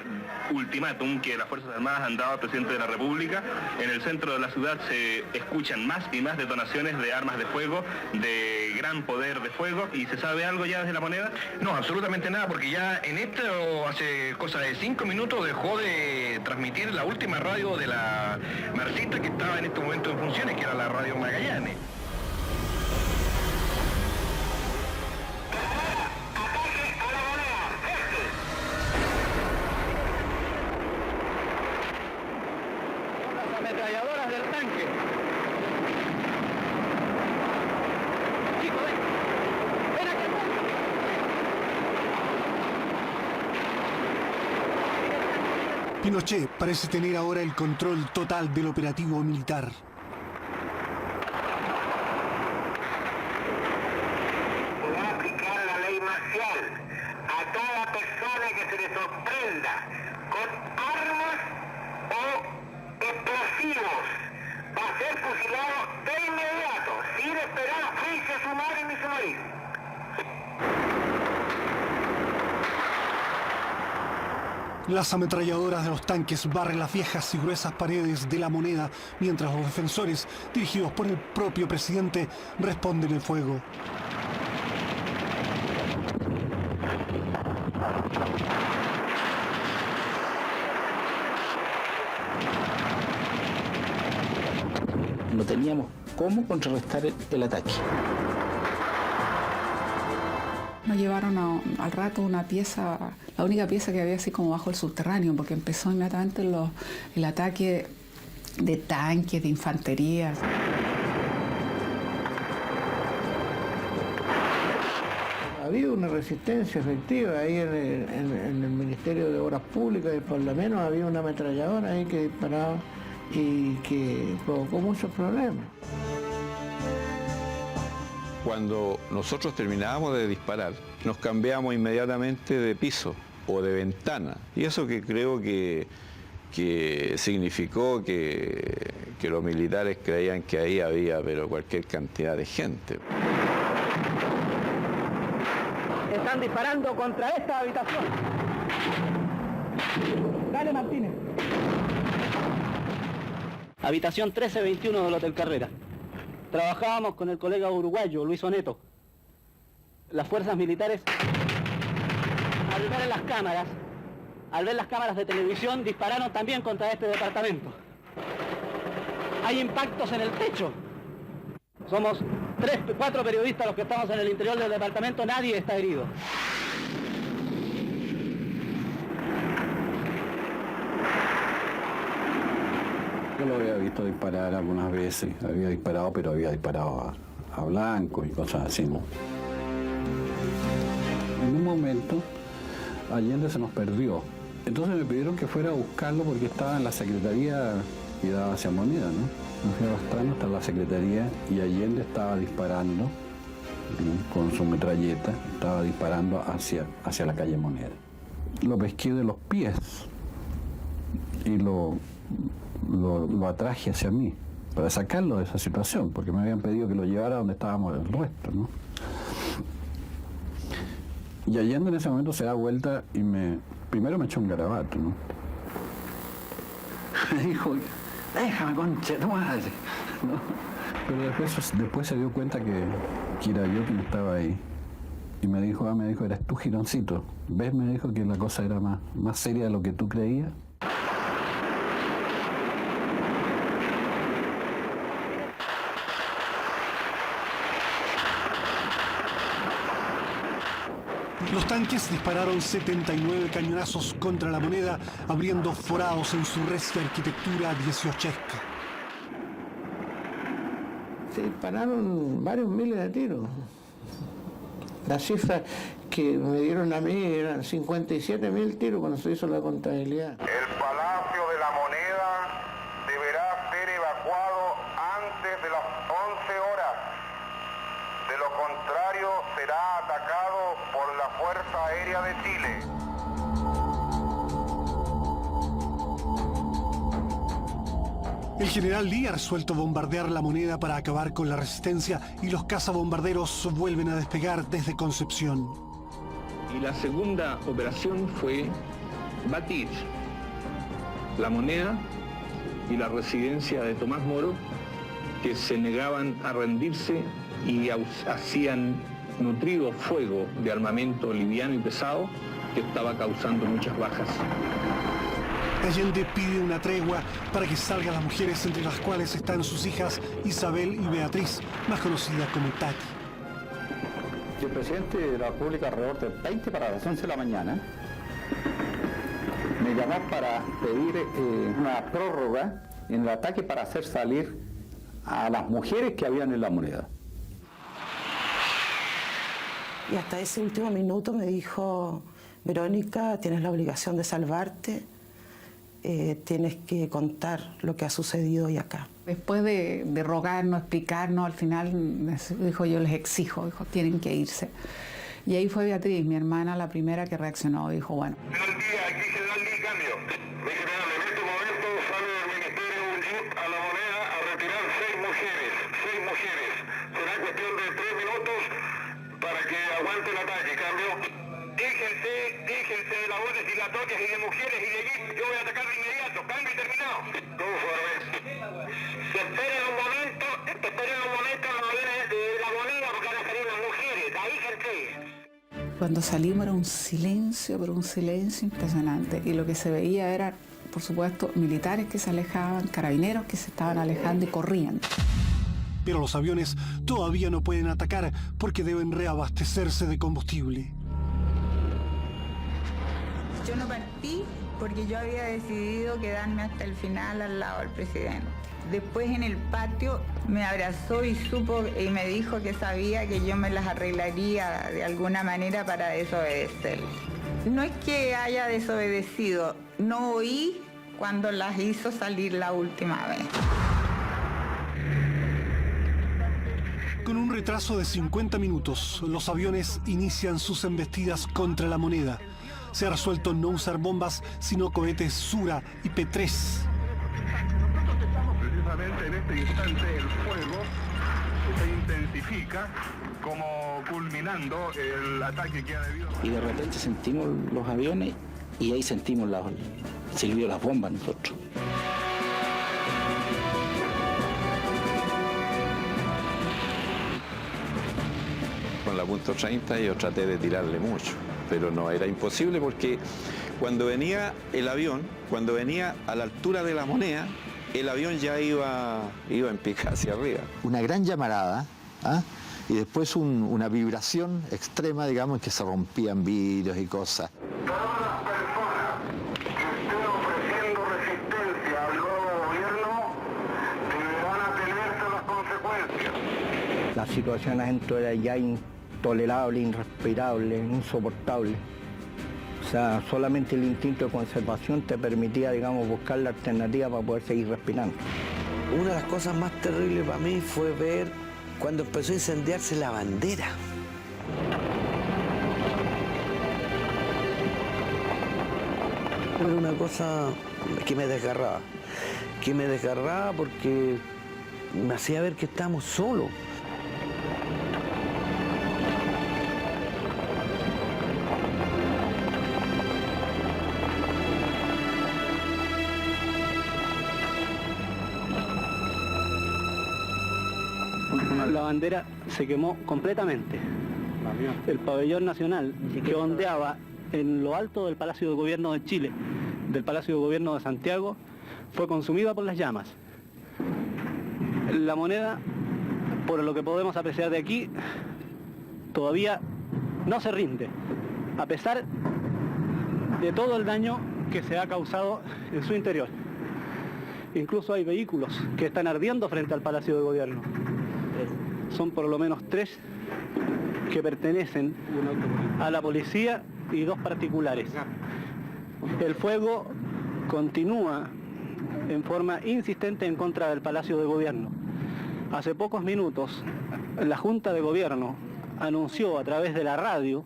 ultimátum que las Fuerzas Armadas han dado al presidente de la República, en el centro de la ciudad se escuchan más y más detonaciones de armas de fuego, de gran poder de fuego. ¿Y se sabe algo ya desde la Moneda?
No, absolutamente nada, porque ya en esto hace cosa de 5 minutos dejó de transmitir la última radio de la Marcita que estaba en este momento en funciones, que era la radio Magallanes.
Ametralladoras del tanque. Chico, ven. Ven aquí.
Pinochet parece tener ahora el control total del operativo militar.
Se va a aplicar la ley marcial a cada persona que se le sorprenda con armas o explosivos. Va a ser fusilado de inmediato, sin esperar a juicio sumario ni sumario.
Las ametralladoras de los tanques barren las viejas y gruesas paredes de la Moneda, mientras los defensores, dirigidos por el propio presidente, responden el fuego.
No teníamos cómo contrarrestar el ataque.
Nos llevaron al rato una pieza, la única pieza que había así como bajo el subterráneo, porque empezó inmediatamente el ataque de tanques, de infantería.
Había una resistencia efectiva ahí en el Ministerio de Obras Públicas y por lo menos había una ametralladora ahí que disparaba y que provocó muchos problemas.
Cuando nosotros terminábamos de disparar, nos cambiábamos inmediatamente de piso o de ventana. Y eso que creo que significó que los militares creían que ahí había pero cualquier cantidad de gente.
Están disparando contra esta habitación. Dale, Martínez. Habitación 1321 del Hotel Carrera. Trabajábamos con el colega uruguayo, Luis Oneto. Las fuerzas militares, al ver las cámaras de televisión, dispararon también contra este departamento. Hay impactos en el techo. Somos 4 periodistas los que estamos en el interior del departamento, nadie está herido.
Yo lo había visto disparar algunas veces, había disparado, pero había disparado a blanco y cosas así, ¿no? En un momento, Allende se nos perdió. Entonces me pidieron que fuera a buscarlo porque estaba en la secretaría y daba hacia Moneda, ¿no? Me fui arrastrando hasta la secretaría y Allende estaba disparando, ¿no? Con su metralleta, estaba disparando hacia la calle Moneda. Lo pesqué de los pies y lo atraje hacia mí para sacarlo de esa situación, porque me habían pedido que lo llevara donde estábamos el resto, ¿no? Y Allende en ese momento se da vuelta y primero me echó un garabato, ¿no? Me dijo, déjame, concha de tu madre, ¿no? Pero después se dio cuenta que era yo quien estaba ahí. Y me dijo, eres tú, Gironcito. ¿Ves? Me dijo que la cosa era más seria de lo que tú creías.
Los tanques dispararon 79 cañonazos contra la Moneda, abriendo forados en su recia arquitectura dieciochesca.
Se dispararon varios miles de tiros. Las cifras que me dieron a mí eran 57.000 tiros cuando se hizo la contabilidad.
El Palacio de la Moneda deberá ser evacuado antes de las 11 horas. De lo contrario, será atacado por la Fuerza Aérea de Chile.
El general Lee ha resuelto bombardear la Moneda para acabar con la resistencia y los cazabombarderos vuelven a despegar desde Concepción.
Y la segunda operación fue batir la Moneda y la residencia de Tomás Moro, que se negaban a rendirse y hacían nutrido fuego de armamento liviano y pesado que estaba causando muchas bajas.
Allende pide una tregua para que salgan las mujeres, entre las cuales están sus hijas Isabel y Beatriz, más conocidas como Tati.
El presidente de la República, alrededor de 20 para las 11 de la mañana, me llamó para pedir una prórroga en el ataque para hacer salir a las mujeres que habían en la Moneda.
Y hasta ese último minuto me dijo, Verónica, tienes la obligación de salvarte, tienes que contar lo que ha sucedido hoy acá.
Después de rogarnos, explicarnos, al final dijo, yo les exijo, dijo, tienen que irse. Y ahí fue Beatriz, mi hermana, la primera que reaccionó, dijo, bueno.
General Díaz, aquí General Lee, cambio. Mi general, en este momento sale del ministerio un jeep a la Moneda a retirar 6 mujeres. Será cuestión de 3 minutos para que aguante el ataque, cambio. Déjense de labores dilatorias y de mujeres y de jeep. Yo voy a atacar de inmediato, cambio y terminado. Conforme. Esperen un momento los aviones de la Moneda porque van a salir las mujeres. Ahí, gente.
Cuando salimos era un silencio, pero un silencio impresionante. Y lo que se veía era, por supuesto, militares que se alejaban, carabineros que se estaban alejando y corrían.
Pero los aviones todavía no pueden atacar porque deben reabastecerse de combustible.
Yo no partí porque yo había decidido quedarme hasta el final al lado del presidente. Después en el patio me abrazó y me dijo que sabía que yo me las arreglaría de alguna manera para desobedecerle. No es que haya desobedecido, no oí cuando las hizo salir la última vez.
Con un retraso de 50 minutos, los aviones inician sus embestidas contra La Moneda. Se ha resuelto no usar bombas, sino cohetes Sura y P-3.
Nosotros estamos precisamente en este instante, el fuego se intensifica, como culminando el ataque que ha debido...
Y de repente sentimos los aviones y ahí sentimos el silbido de las bombas nosotros.
Con la .30 yo traté de tirarle mucho, pero no, era imposible porque cuando venía el avión, cuando venía a la altura de La Moneda, el avión ya iba en pica hacia arriba.
Una gran llamarada, ¿ah? Y después una vibración extrema, digamos, en que se rompían vidrios y cosas.
Todas las personas que estén ofreciendo resistencia al nuevo gobierno deberán atenerse a las consecuencias.
La situación adentro era ya intolerable, irrespirable, insoportable. O sea, solamente el instinto de conservación te permitía, digamos, buscar la alternativa para poder seguir respirando.
Una de las cosas más terribles para mí fue ver cuando empezó a incendiarse la bandera. Era una cosa que me desgarraba porque me hacía ver que estábamos solos.
La bandera se quemó completamente. El pabellón nacional que ondeaba en lo alto del Palacio de Gobierno de Chile, del Palacio de Gobierno de Santiago, fue consumida por las llamas. La Moneda, por lo que podemos apreciar de aquí, todavía no se rinde, a pesar de todo el daño que se ha causado en su interior. Incluso hay vehículos que están ardiendo frente al Palacio de Gobierno. Son por lo menos 3 que pertenecen a la policía y 2 particulares. El fuego continúa en forma insistente en contra del Palacio de Gobierno. Hace pocos minutos, la Junta de Gobierno anunció a través de la radio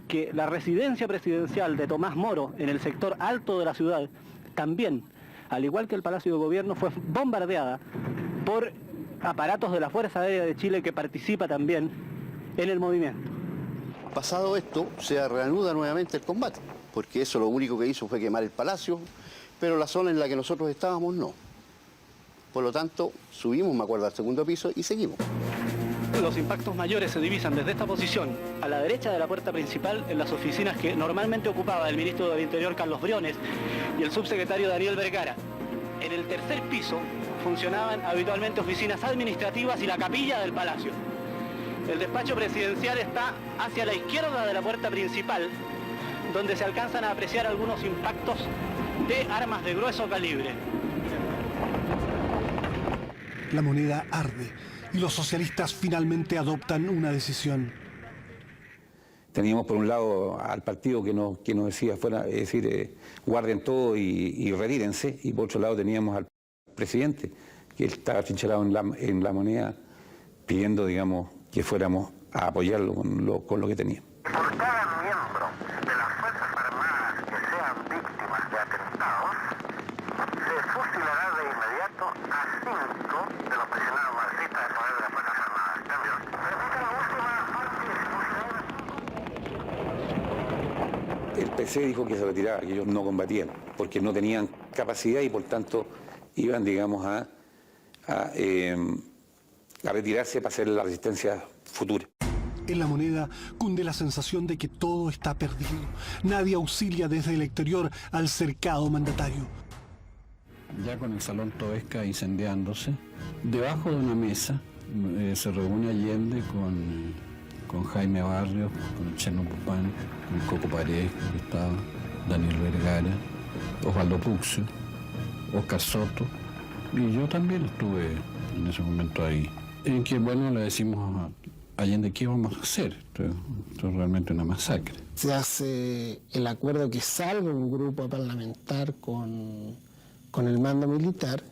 que la residencia presidencial de Tomás Moro en el sector alto de la ciudad también, al igual que el Palacio de Gobierno, fue bombardeada por aparatos de la Fuerza Aérea de Chile que participa también en el movimiento.
Pasado esto, se reanuda nuevamente el combate, porque eso lo único que hizo fue quemar el palacio, pero la zona en la que nosotros estábamos no. Por lo tanto, subimos, me acuerdo, al segundo piso y seguimos.
Los impactos mayores se divisan desde esta posición, a la derecha de la puerta principal, en las oficinas que normalmente ocupaba el ministro del Interior, Carlos Briones, y el subsecretario Daniel Vergara. En el tercer piso funcionaban habitualmente oficinas administrativas y la capilla del palacio. El despacho presidencial está hacia la izquierda de la puerta principal, donde se alcanzan a apreciar algunos impactos de armas de grueso calibre.
La Moneda arde y los socialistas finalmente adoptan una decisión.
Teníamos por un lado al partido que nos decía fuera, es decir, guarden todo y retírense, y por otro lado teníamos al presidente, que estaba trincherado en la Moneda, pidiendo, digamos, que fuéramos a apoyarlo con lo que tenía.
Por cada miembro de las Fuerzas Armadas que sean víctimas de atentados, se fusilará de inmediato a 5 de los prisioneros marxistas de poder de las Fuerzas Armadas. ¿Cambio? Repito la última parte.
El PC dijo que se retiraba, que ellos no combatían, porque no tenían capacidad y por tanto iban, digamos, a retirarse para hacer la resistencia futura.
En La Moneda cunde la sensación de que todo está perdido. Nadie auxilia desde el exterior al cercado mandatario.
Ya con el Salón Toesca incendiándose, debajo de una mesa se reúne Allende con Jaime Barrios, con el Cheno Pupán, con el Coco Paredes, que estaba, Daniel Vergara, Osvaldo Puxio, Oscar Soto, y yo también estuve en ese momento ahí. En que, bueno, le decimos a Allende, ¿qué vamos a hacer? Esto es realmente una masacre.
Se hace el acuerdo que salga un grupo a parlamentar con el mando militar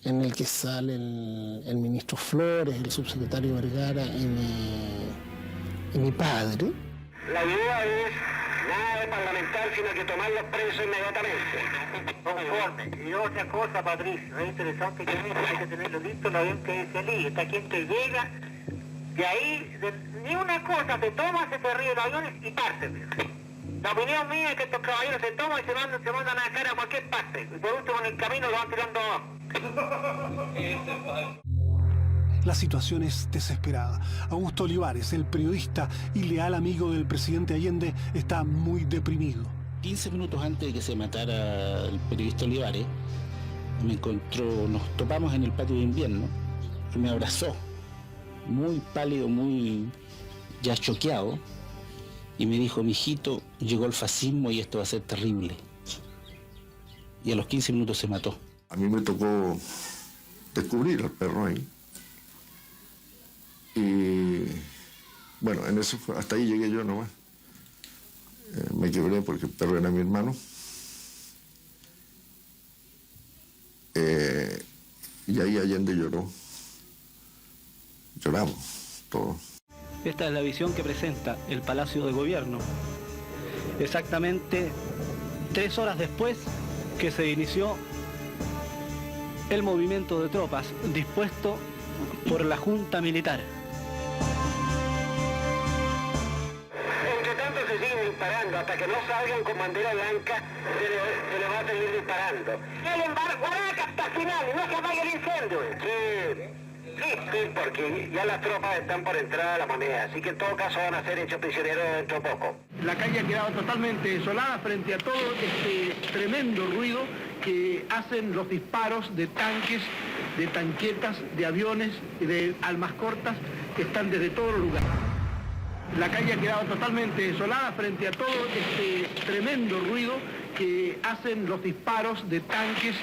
en el que sale el ministro Flores, el subsecretario Vergara y mi padre.
La idea es nada de parlamentar, sino que tomar los presos inmediatamente. Conforme. Y otra cosa, Patricio, es interesante que hay que tenerlo listo la avión que dice allí. Esta gente llega, de ahí, ni una cosa se toma, se te ríe el avión y parten. La opinión mía es que estos caballeros se toman y se mandan a cara a cualquier parte. Y por último en el camino lo van tirando abajo.
La situación es desesperada. Augusto Olivares, el periodista y leal amigo del presidente Allende, está muy deprimido.
15 minutos antes de que se matara el periodista Olivares, nos topamos en el patio de invierno y me abrazó, muy pálido, muy ya choqueado, y me dijo: mijito, llegó el fascismo y esto va a ser terrible. Y a los 15 minutos se mató.
A mí me tocó descubrir al perro ahí. Y bueno, en eso hasta ahí llegué yo nomás. Me quebré porque el perro era mi hermano. Y ahí Allende lloró. Lloramos todos.
Esta es la visión que presenta el Palacio de Gobierno. Exactamente 3 horas después que se inició el movimiento de tropas dispuesto por la Junta Militar.
Entre tanto se siguen disparando, hasta que no salgan con bandera blanca, se le va a seguir disparando. Quieren Guaraca hasta el final y no se apague el incendio. Sí, porque ya las tropas están por entrar a La Moneda, así que en todo caso van a ser hechos prisioneros dentro de poco.
La calle ha quedado totalmente desolada frente a todo este tremendo ruido que hacen los disparos de tanques, de tanquetas, de aviones, de armas cortas que están desde todos los lugares. La calle ha quedado totalmente desolada frente a todo este tremendo ruido que hacen los disparos de tanques,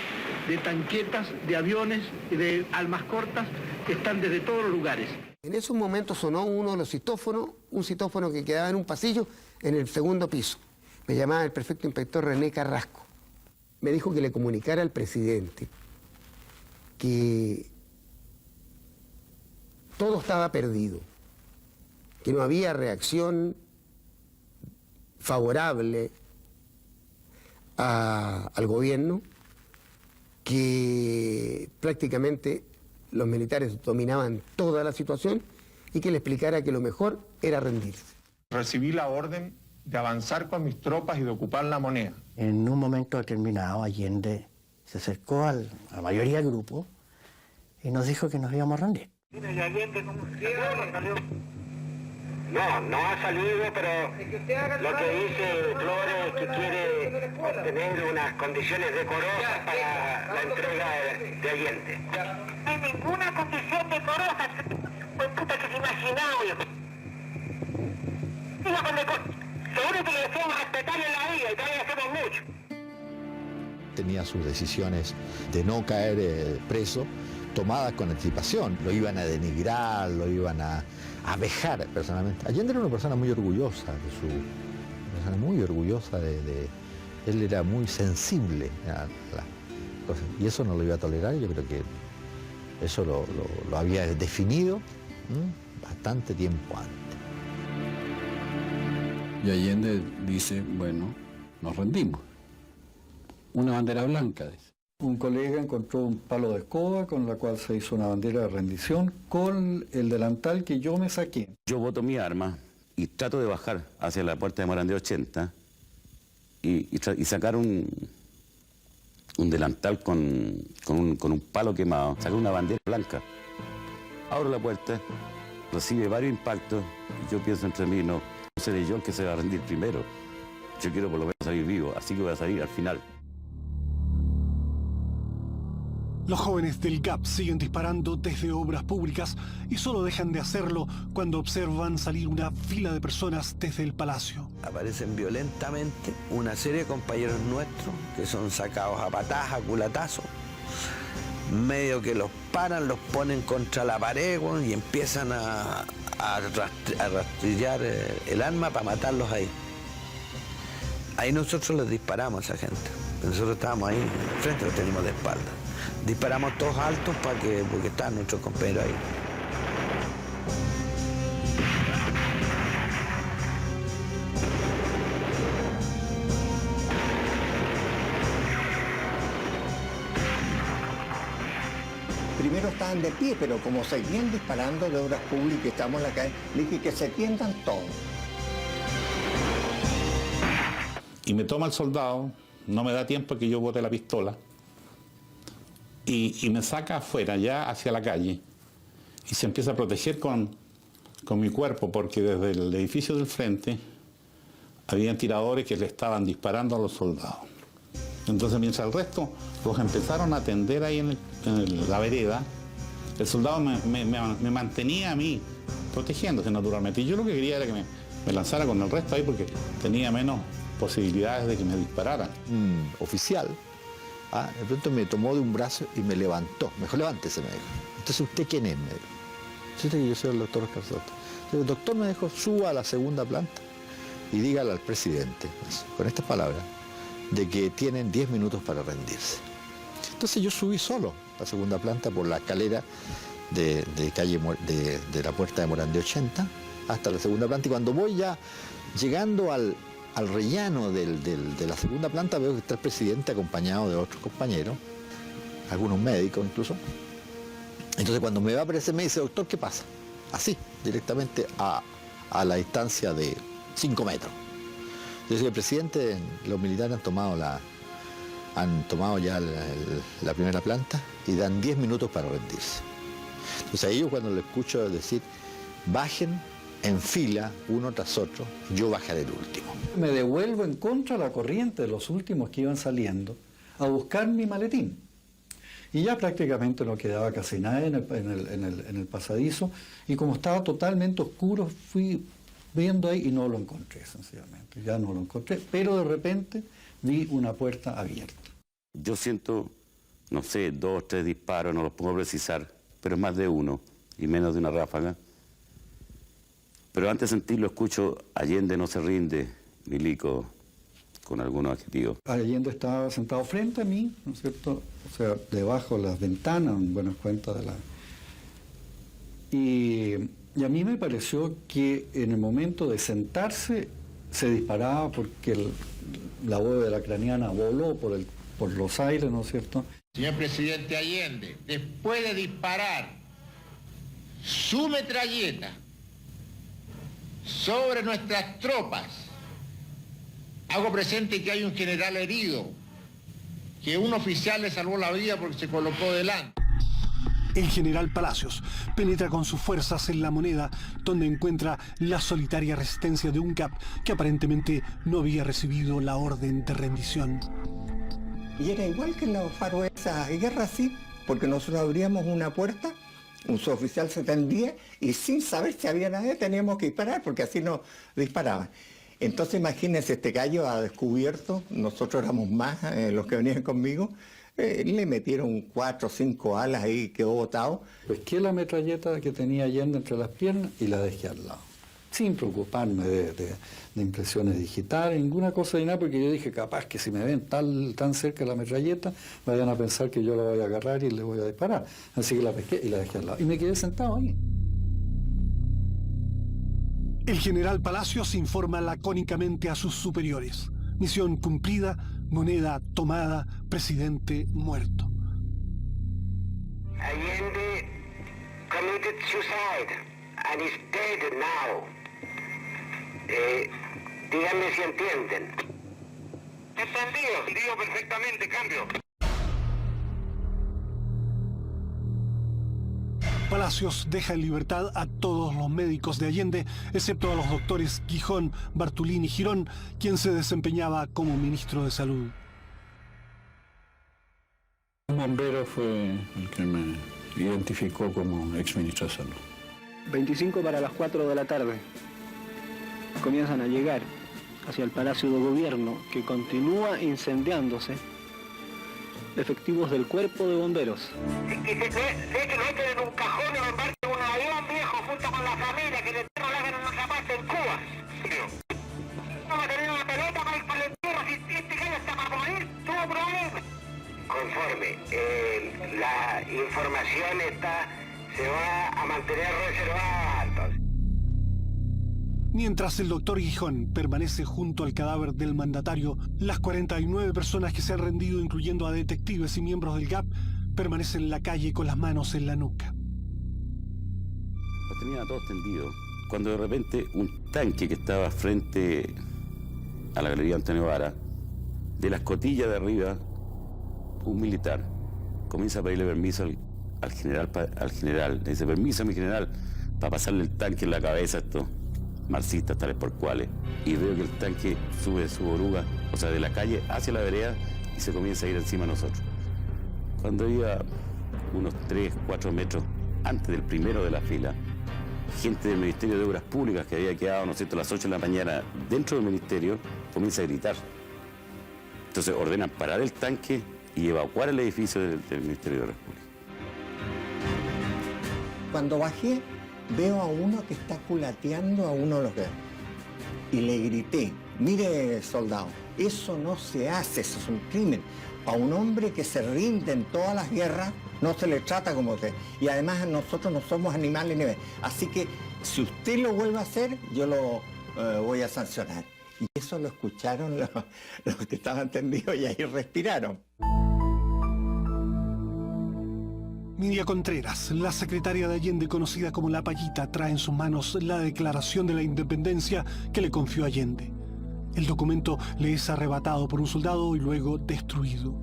de tanquetas, de aviones, de armas cortas que están desde todos los lugares.
En esos momentos sonó uno de los citófonos, un citófono que quedaba en un pasillo en el segundo piso. Me llamaba el prefecto inspector René Carrasco. Me dijo que le comunicara al presidente que todo estaba perdido, que no había reacción favorable al gobierno, que prácticamente los militares dominaban toda la situación y que le explicara que lo mejor era rendirse.
Recibí la orden de avanzar con mis tropas y de ocupar La Moneda.
En un momento determinado, Allende se acercó a la mayoría del grupo y nos dijo que nos íbamos a rendir.
¿Y Allende cómo salió? No ha salido, pero lo que dice Flores es que quiere obtener unas condiciones decorosas para la entrega de Allende. No hay ninguna condición decorosa, pues puta que se imaginaba, viejo. Lo único que le podemos respetar en la vida y todavía hacemos mucho.
Tenía sus decisiones de no caer preso tomadas con anticipación. Lo iban a denigrar, lo iban a vejar personalmente. Allende era una persona muy orgullosa él era muy sensible a las cosas. Y eso no lo iba a tolerar. Yo creo que eso lo había definido bastante tiempo antes.
Y Allende dice, bueno, nos rendimos. Una bandera blanca, dice.
Un colega encontró un palo de escoba con la cual se hizo una bandera de rendición con el delantal que yo me saqué.
Yo boto mi arma y trato de bajar hacia la puerta de Morandé 80 y sacar un delantal con un palo quemado, sacar una bandera blanca. Abro la puerta, recibe varios impactos y yo pienso entre mí, no seré yo el que se va a rendir primero. Yo quiero por lo menos salir vivo, así que voy a salir al final.
Los jóvenes del GAP siguen disparando desde obras públicas y solo dejan de hacerlo cuando observan salir una fila de personas desde el palacio.
Aparecen violentamente una serie de compañeros nuestros que son sacados a patadas, a culatazos, medio que los paran, los ponen contra la pared y empiezan a rastrillar el arma para matarlos ahí. Ahí nosotros les disparamos a esa gente. Nosotros estábamos ahí, frente los tenemos de espalda. disparamos todos altos porque estaban nuestros compañeros ahí.
Primero estaban de pie, pero como seguían disparando de obras públicas, estamos en la calle, le dije que se tiendan todos.
Y me toma el soldado, no me da tiempo que yo bote la pistola, y me saca afuera, ya hacia la calle, y se empieza a proteger con mi cuerpo, porque desde el edificio del frente habían tiradores que le estaban disparando a los soldados. Entonces, mientras el resto los empezaron a atender ahí en la vereda, el soldado me mantenía a mí, protegiéndose naturalmente. Y yo lo que quería era que me lanzara con el resto ahí, porque tenía menos posibilidades de que me dispararan.
Oficial, de pronto me tomó de un brazo y me levantó. Me dijo, levántese, me dijo. Entonces, ¿usted quién es? Me dijo. Entonces, yo soy el doctor Oscar Soto. Entonces, el doctor me dijo, suba a la segunda planta y dígale al presidente, con estas palabras, de que tienen 10 minutos para rendirse. Entonces yo subí solo a la segunda planta por la escalera de la puerta de Morandé 80 hasta la segunda planta, y cuando voy ya llegando al rellano de la segunda planta, veo que está el presidente acompañado de otros compañeros, algunos médicos incluso. Entonces cuando me va a aparecer me dice, doctor, ¿qué pasa? Así, directamente a la distancia de 5 metros. Yo decía, el presidente, los militares han tomado ya la primera planta y dan 10 minutos para rendirse. Entonces a ellos, cuando lo escucho decir, bajen en fila uno tras otro, yo bajaré el último.
Me devuelvo en contra de la corriente de los últimos que iban saliendo a buscar mi maletín. Y ya prácticamente no quedaba casi nada en el pasadizo, y como estaba totalmente oscuro, fui viendo ahí y no lo encontré, sencillamente. Ya no lo encontré, pero de repente vi una puerta abierta.
Yo siento, no sé, 2 o 3 disparos, no los puedo precisar, pero es más de uno y menos de una ráfaga. Pero antes de sentirlo escucho, Allende no se rinde, Milico, con algunos adjetivos.
Allende estaba sentado frente a mí, ¿no es cierto? O sea, debajo de las ventanas, en buena cuenta de la... Y a mí me pareció que en el momento de sentarse se disparaba porque la bóveda craneana voló por los aires, ¿no es cierto?
Señor presidente Allende, después de disparar su metralleta sobre nuestras tropas, hago presente que hay un general herido, que un oficial le salvó la vida porque se colocó delante.
El general Palacios penetra con sus fuerzas en La Moneda, donde encuentra la solitaria resistencia de un CAP que aparentemente no había recibido la orden de rendición.
Y era igual que en la esa guerra, sí, porque nosotros abríamos una puerta, un suboficial se tendía y sin saber si había nadie teníamos que disparar, porque así nos disparaban. Entonces imagínense, este gallo ha descubierto, nosotros éramos más los que venían conmigo, le metieron 4 o 5 alas ahí, quedó botado.
Pesqué la metralleta que tenía Allende entre las piernas y la dejé al lado, sin preocuparme de impresiones digitales, ninguna cosa de nada, porque yo dije, capaz que si me ven tan cerca de la metralleta, vayan a pensar que yo la voy a agarrar y le voy a disparar. Así que la pesqué y la dejé al lado. Y me quedé sentado ahí.
El general Palacios informa lacónicamente a sus superiores. Misión cumplida, Moneda tomada, presidente muerto.
Allende committed suicide and is dead now. Díganme si entienden. Entendido, digo perfectamente, cambio.
Palacios deja en libertad a todos los médicos de Allende, excepto a los doctores Gijón, Bartolín y Girón, quien se desempeñaba como ministro de Salud.
Un bombero fue el que me identificó como exministro de Salud.
25 para las 4 de la tarde. Comienzan a llegar hacia el Palacio de Gobierno, que continúa incendiándose, efectivos del Cuerpo de Bomberos.
Que de hecho lo meten en un cajón y lo embarcan en un avión viejo junto con la familia, que el entierro lo hagan en otra parte en Cuba. Vamos a tener una pelota para ir para el entierro, si este gallo está para morir, tuvo problemas. Conforme información se va a mantener reservada. Entonces.
Mientras el doctor Gijón permanece junto al cadáver del mandatario, las 49 personas que se han rendido, incluyendo a detectives y miembros del GAP, permanecen en la calle con las manos en la nuca.
Los tenían a todos tendidos, cuando de repente un tanque que estaba frente a la Galería Antonio Vara, de la escotilla de arriba, un militar comienza a pedirle permiso al general. Le dice: permiso, mi general, para pasarle el tanque en la cabeza a estos marxistas tales por cuales. Y veo que el tanque sube su oruga, o sea, de la calle hacia la vereda, y se comienza a ir encima de nosotros. Cuando iba unos 3, 4 metros antes del primero de la fila, gente del Ministerio de Obras Públicas, que había quedado, ¿no es cierto?, a las 8 de la mañana dentro del ministerio, comienza a gritar. Entonces ordenan parar el tanque y evacuar el edificio del Ministerio de Obras Públicas.
Cuando bajé, veo a uno que está culateando a uno de los guerreros. Y le grité: mire, soldado, eso no se hace, eso es un crimen. A un hombre que se rinde en todas las guerras no se le trata como usted. Y además nosotros no somos animales ni... Así que si usted lo vuelve a hacer, yo lo voy a sancionar. Y eso lo escucharon los que estaban tendidos y ahí respiraron.
Nidia Contreras, la secretaria de Allende, conocida como La Payita, trae en sus manos la declaración de la independencia que le confió Allende. El documento le es arrebatado por un soldado y luego destruido.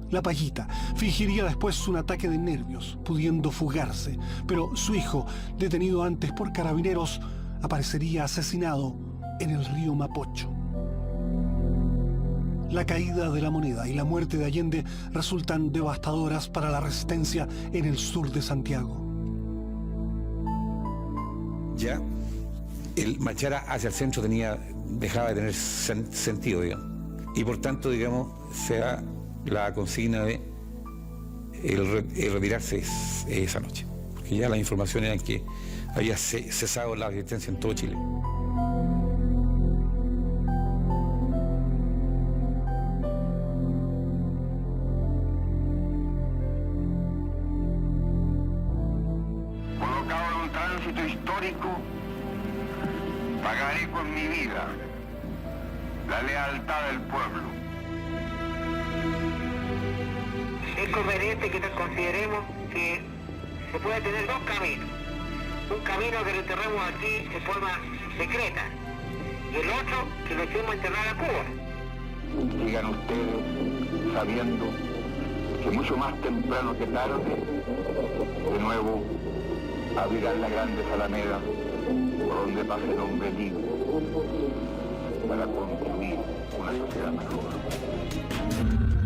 La Payita fingiría después un ataque de nervios, pudiendo fugarse, pero su hijo, detenido antes por carabineros, aparecería asesinado en el río Mapocho. La caída de la moneda y la muerte de Allende resultan devastadoras para la resistencia en el sur de Santiago.
Ya el marchar hacia el centro dejaba de tener sentido, digamos. Y por tanto, digamos, se da la consigna de el retirarse esa noche. Porque ya las informaciones eran que había cesado la resistencia en todo Chile.
Histórico, pagaré con mi vida la lealtad del pueblo.
Es conveniente que nos consideremos que se puede tener dos caminos. Un camino que lo enterremos aquí de forma secreta y el otro que lo echemos a enterrar a Cuba.
Sigan ustedes sabiendo que mucho más temprano que tarde, de nuevo, abrirán la grande Alameda por donde pase el hombre libre para construir una sociedad mejor.